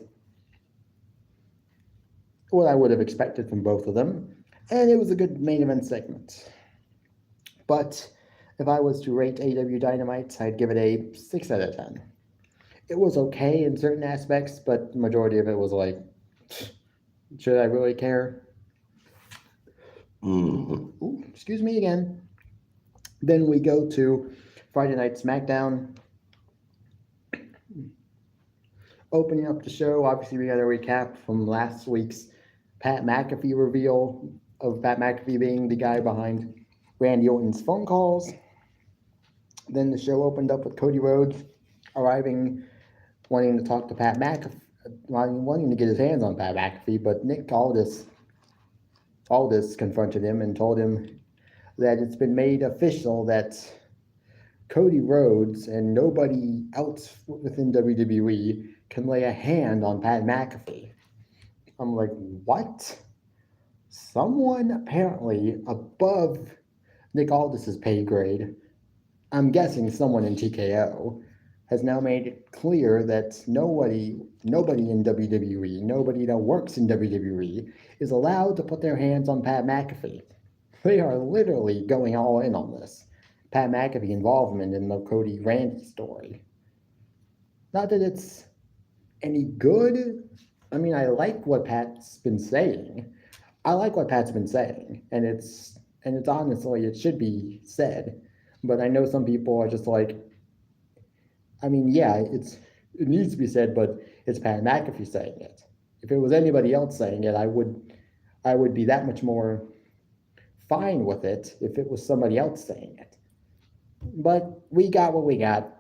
what I would have expected from both of them, and it was a good main event segment. But if I was to rate AEW Dynamite, I'd give it a 6 out of 10. It was okay in certain aspects, but the majority of it was like, should I really care? Ooh, excuse me again. Then we go to Friday Night SmackDown. Opening up the show, obviously we got a recap from last week's Pat McAfee reveal of Pat McAfee being the guy behind Randy Orton's phone calls. Then the show opened up with Cody Rhodes arriving, wanting to talk to Pat McAfee, wanting to get his hands on Pat McAfee, but Nick Aldis confronted him and told him that it's been made official that Cody Rhodes and nobody else within WWE can lay a hand on Pat McAfee. I'm like, what? Someone apparently above Nick Aldis's pay grade, I'm guessing someone in TKO, has now made it clear that nobody in WWE, nobody that works in WWE, is allowed to put their hands on Pat McAfee. They are literally going all in on this. Pat McAfee involvement in the Cody Randy story. Not that it's any good. I mean, I like what Pat's been saying. And it's honestly, it should be said. But I know some people are just like, I mean, yeah, it needs to be said, but it's Pat McAfee saying it. If it was anybody else saying it, I would be that much more fine with it if it was somebody else saying it. But we got what we got.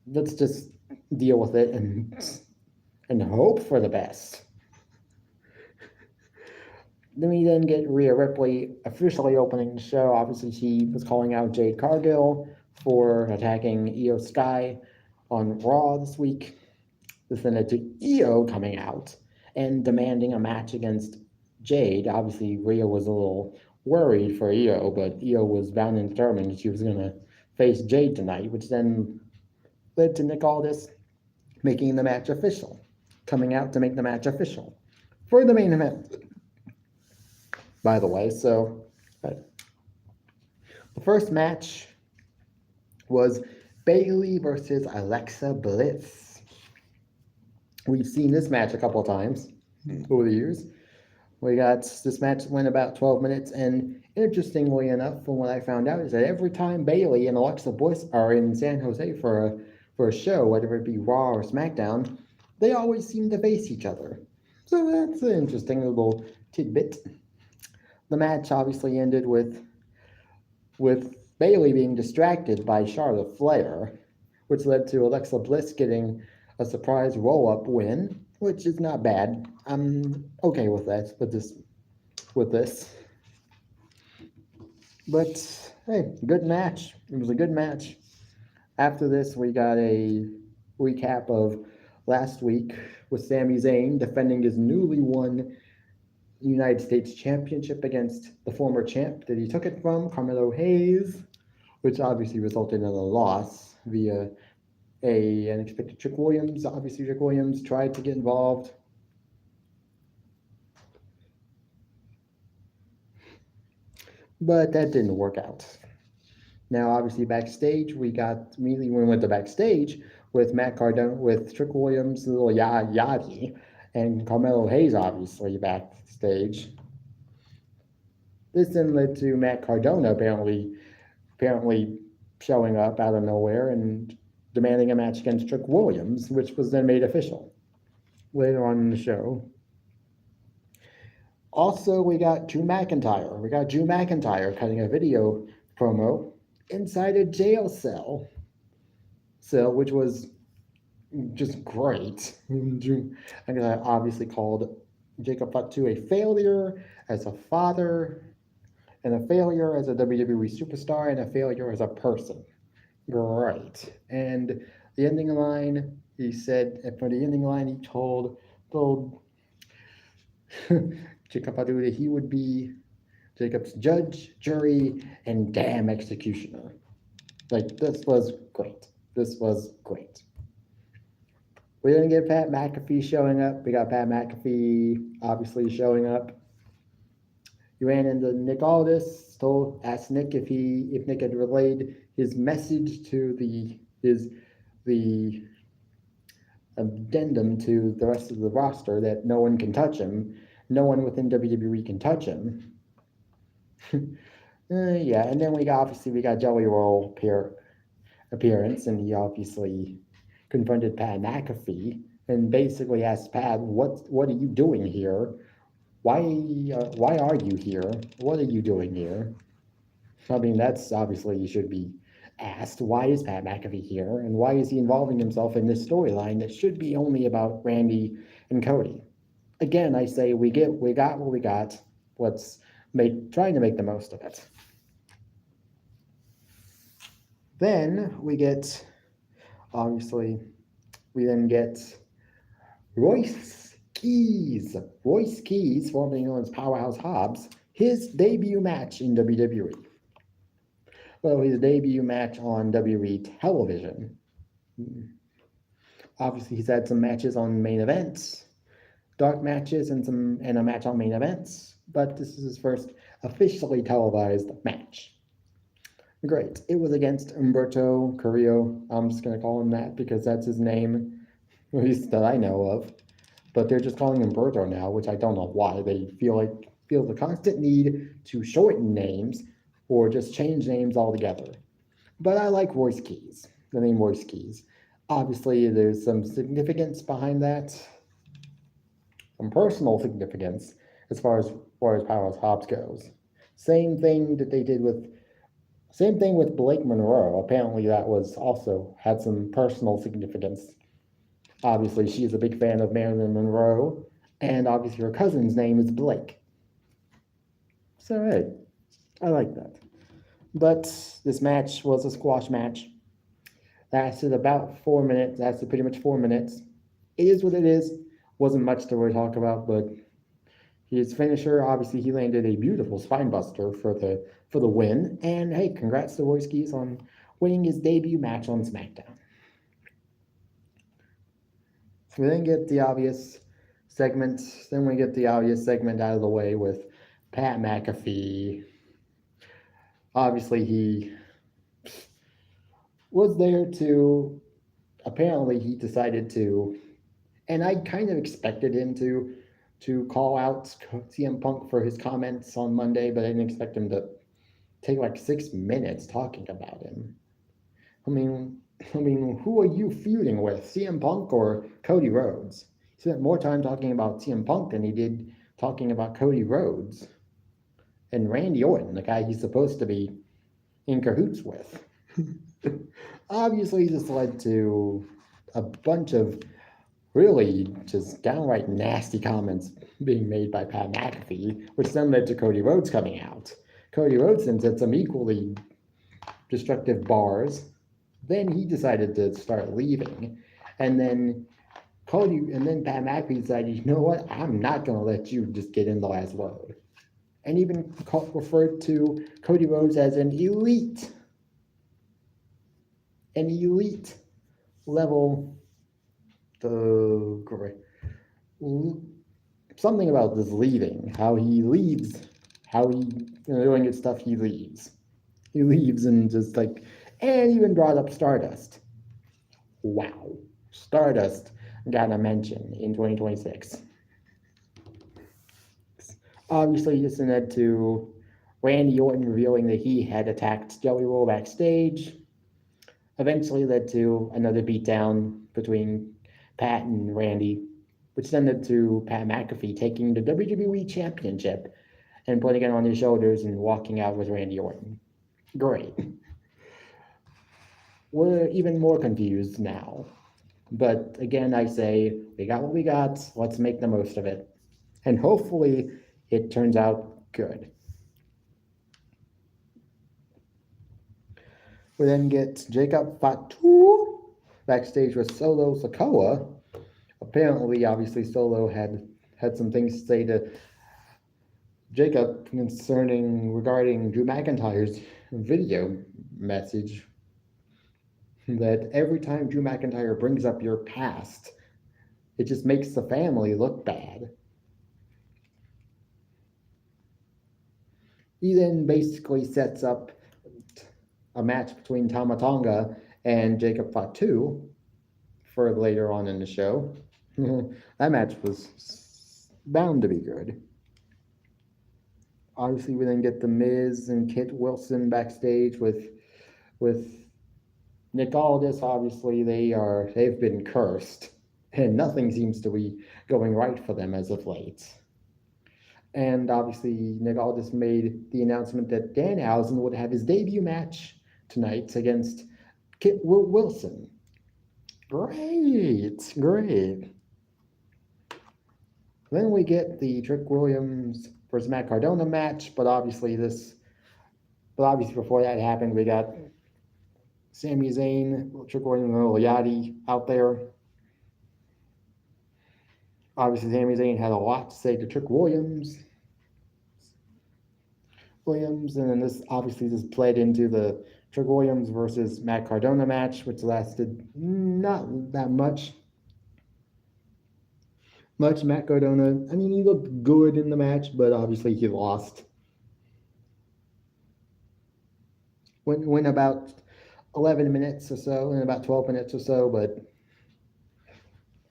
Let's just deal with it and hope for the best. Then we then get Rhea Ripley officially opening the show. Obviously, she was calling out Jade Cargill for attacking Io Sky on Raw this week. This then led to Io coming out and demanding a match against Jade. Obviously, Rhea was a little worried for Io, but Io was bound and determined she was going to face Jade tonight, which then led to Nick Aldis making the match official, coming out to make the match official for the main event. By the way, so the first match was Bayley versus Alexa Bliss. We've seen this match a couple of times over the years. This match went about 12 minutes, and interestingly enough, from what I found out, is that every time Bayley and Alexa Bliss are in San Jose for a show, whether it be Raw or SmackDown, they always seem to face each other. So that's an interesting little tidbit. The match obviously ended with Bayley being distracted by Charlotte Flair, which led to Alexa Bliss getting a surprise roll-up win, which is not bad. I'm okay with that, with this. But hey, good match. It was a good match. After this, we got a recap of last week with Sami Zayn defending his newly won United States Championship against the former champ that he took it from, Carmelo Hayes, which obviously resulted in a loss via an unexpected Trick Williams. Obviously, Trick Williams tried to get involved. But that didn't work out. Now, obviously, backstage, we went to backstage with Matt Cardona, with Trick Williams, little Yachty, and Carmelo Hayes, obviously, backstage. This then led to Matt Cardona apparently showing up out of nowhere and demanding a match against Trick Williams, which was then made official later on in the show. Also, we got Drew McIntyre. We got Drew McIntyre cutting a video promo inside a jail cell, which was just great. Drew McIntyre obviously called Jacob Fatu a failure as a father, and a failure as a WWE superstar, and a failure as a person. Great. And the ending line, he said, for the ending line, he told told Jacob Fatu that he would be Jacob's judge, jury, and damn executioner. Like, this was great. This was great. We didn't get Pat McAfee showing up. We got Pat McAfee obviously showing up. He ran into Nick Aldis, asked Nick if Nick had relayed his message to the addendum to the rest of the roster that no one can touch him. No one within WWE can touch him. Yeah, and then we got Joey Roll appearance, and he obviously confronted Pat McAfee and basically asked Pat, "What are you doing here? Why are you here? What are you doing here?" I mean, that's obviously you should be asked. Why is Pat McAfee here, and why is he involving himself in this storyline that should be only about Randy and Cody? Again, I say we got what we got. Let's trying to make the most of it. Then we get, obviously, we then get Royce Keys, formerly known as Powerhouse Hobbs, his debut match in WWE. Well, his debut match on WWE television. Obviously, he's had some matches on main events, dark matches, and a match on main events, but this is his first officially televised match. Great. It was against Humberto Carrillo. I'm just going to call him that because that's his name, at least that I know of. But they're just calling him Humberto now, which I don't know why. They feel the constant need to shorten names or just change names altogether. But I like Royce Keys, the name Royce Keys. Obviously, there's some significance behind that, some personal significance as far as Powerhouse Hobbs goes. Same thing with Blake Monroe. Apparently, that was also had some personal significance. Obviously, she is a big fan of Marilyn Monroe, and obviously her cousin's name is Blake. So, hey, I like that. But this match was a squash match. Lasted about 4 minutes. Lasted pretty much 4 minutes. It is what it is. Wasn't much to really talk about, but his finisher, obviously, he landed a beautiful spinebuster for the win. And hey, congrats to Royce Keys on winning his debut match on SmackDown. So we then get the obvious segment. Then we get the obvious segment out of the way with Pat McAfee. Obviously, he was there to. Apparently, he decided to, and I kind of expected him to call out CM Punk for his comments on Monday, but I didn't expect him to take like 6 minutes talking about him. I mean, who are you feuding with, CM Punk or Cody Rhodes? He spent more time talking about CM Punk than he did talking about Cody Rhodes and Randy Orton, the guy he's supposed to be in cahoots with. Obviously, this led to a bunch of really just downright nasty comments being made by Pat McAfee, which then led to Cody Rhodes coming out. Cody Rhodes then said some equally destructive bars. Then he decided to start leaving. And then Pat McAfee decided, you know what? I'm not going to let you just get in the last word. And even referred to Cody Rhodes as an elite level. Something about this leaving, how he leaves, doing his stuff, he leaves. He leaves and just and even brought up Stardust. Wow. Stardust got a mention in 2026. Obviously, this led to Randy Orton revealing that he had attacked Joey Roll backstage. Eventually led to another beatdown between Pat and Randy, which then led to Pat McAfee taking the WWE Championship and putting it on his shoulders and walking out with Randy Orton. Great. We're even more confused now. But again, I say, we got what we got. Let's make the most of it. And hopefully it turns out good. We then get Jacob Fatu backstage with Solo Sikoa. apparently, obviously, Solo had some things to say to Jacob regarding Drew McIntyre's video message that every time Drew McIntyre brings up your past, it just makes the family look bad. He then basically sets up a match between Tama Tonga and Jacob Fatu for later on in the show. That match was bound to be good. Obviously, we then get The Miz and Kit Wilson backstage with Nick Aldis. Obviously, they've been cursed, and nothing seems to be going right for them as of late. And obviously, Nick Aldis made the announcement that Danhausen would have his debut match tonight against Kit Wilson. Great. Then we get the Trick Williams versus Matt Cardona match, but obviously before that happened, we got Sami Zayn, Trick Williams, and Lil Yachty out there. Obviously, Sami Zayn had a lot to say to Trick Williams. And then this played into the Trick Williams versus Matt Cardona match, which lasted not that much. Matt Cardona, I mean, he looked good in the match, but obviously he lost. Went about 11 minutes or so, and about 12 minutes or so, but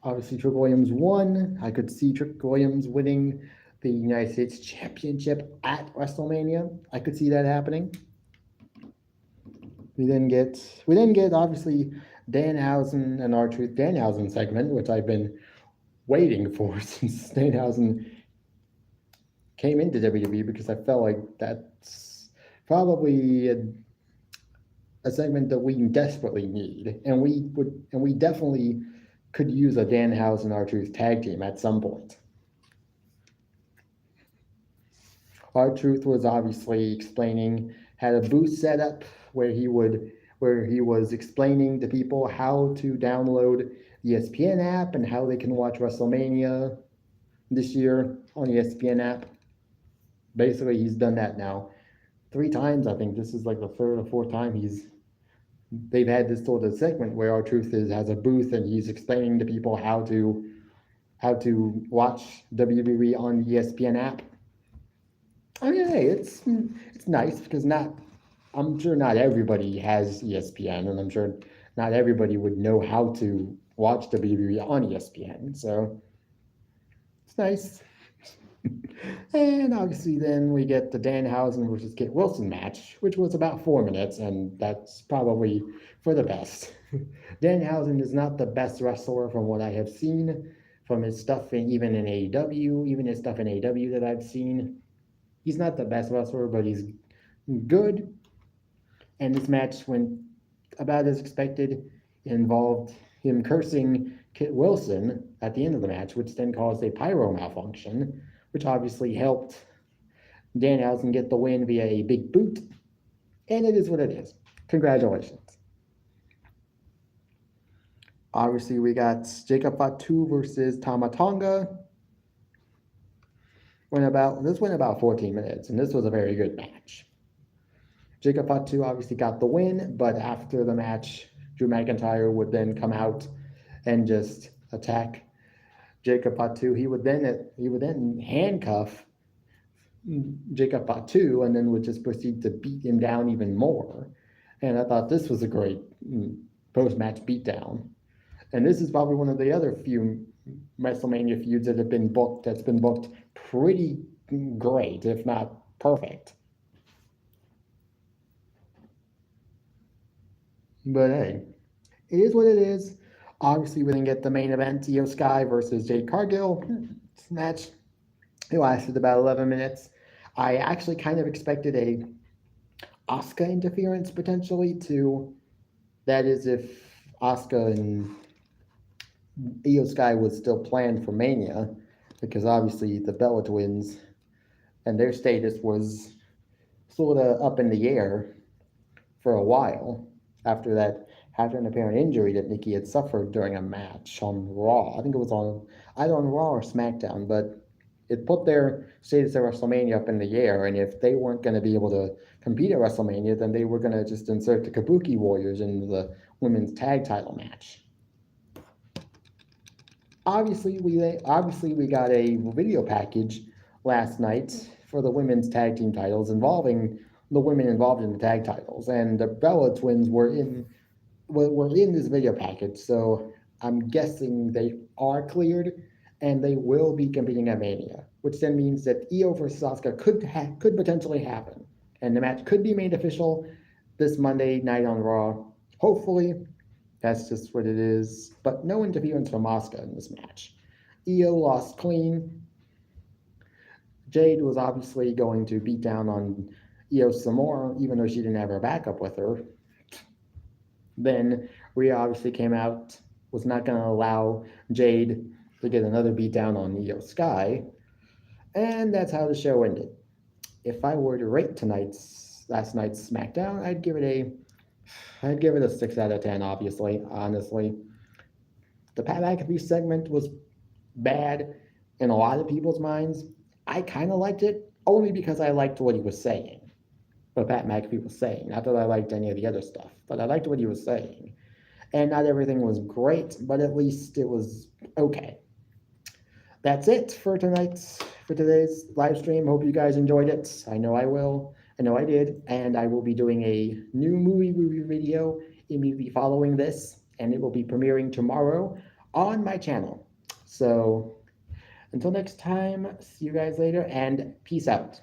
obviously Trick Williams won. I could see Trick Williams winning the United States Championship at WrestleMania. I could see that happening. We then get obviously Danhausen and R-Truth Danhausen segment, which I've been waiting for since Danhausen came into WWE, because I felt like that's probably a segment that we desperately need, and we definitely could use a Danhausen R-Truth tag team at some point. R-Truth was obviously had a booth set up where he was explaining to people how to download the ESPN app and how they can watch WrestleMania this year on the ESPN app. Basically, he's done that now 3 times. I think this is like the 3rd or 4th time they've had this sort of segment where R-Truth has a booth and he's explaining to people how to watch WWE on the ESPN app. I mean, hey, it's nice because I'm sure not everybody has ESPN, and I'm sure not everybody would know how to watch WWE on ESPN, so it's nice. And obviously then we get the Danhausen versus Kit Wilson match, which was about 4 minutes, and that's probably for the best. Danhausen is not the best wrestler from what I have seen from his stuff even in AEW that I've seen. He's not the best wrestler, but he's good. And this match went about as expected. It involved him cursing Kit Wilson at the end of the match, which then caused a pyro malfunction, which obviously helped Danhausen get the win via a big boot. And it is what it is. Congratulations. Obviously, we got Jacob Fatu versus Tama Tonga. This went about 14 minutes, and this was a very good match. Jacob Fatu obviously got the win, but after the match, Drew McIntyre would then come out and just attack Jacob Fatu. He would then handcuff Jacob Fatu and then would just proceed to beat him down even more. And I thought this was a great post-match beatdown. And this is probably one of the other few WrestleMania feuds that's been booked pretty great, if not perfect. But hey, it is what it is. Obviously, we didn't get the main event, Io Sky versus Jade Cargill. This match, it lasted about 11 minutes. I actually kind of expected a Asuka interference potentially too. That is, if Asuka and Io Sky was still planned for Mania, because obviously the Bella Twins and their status was sort of up in the air for a while after that after an apparent injury that Nikki had suffered during a match on Raw. I think it was on either on Raw or SmackDown, but it put their status at WrestleMania up in the air. And if they weren't going to be able to compete at WrestleMania, then they were going to just insert the Kabuki Warriors into the women's tag title match. Obviously we got a video package last night for the women's tag team titles involving the women involved in the tag titles, and the Bella twins were in this video package. So I'm guessing they are cleared, and they will be competing at Mania, which then means that Io versus Asuka could potentially happen, and the match could be made official this Monday night on Raw. Hopefully, that's just what it is. But no interference from Asuka in this match. Io lost clean. Jade was obviously going to beat down on Io some more, even though she didn't have her backup with her. Then Rhea obviously came out, was not going to allow Jade to get another beatdown on Io Sky, and that's how the show ended. If I were to rate last night's SmackDown, I'd give it a 6 out of 10. Obviously, honestly, the Pat McAfee segment was bad in a lot of people's minds. I kind of liked it only because I liked what he was saying. What Pat McAfee was saying. Not that I liked any of the other stuff, but I liked what he was saying. And not everything was great, but at least it was okay. That's it for today's live stream. Hope you guys enjoyed it. I know I will. I know I did. And I will be doing a new movie review video immediately following this, and it will be premiering tomorrow on my channel. So until next time, see you guys later, and peace out.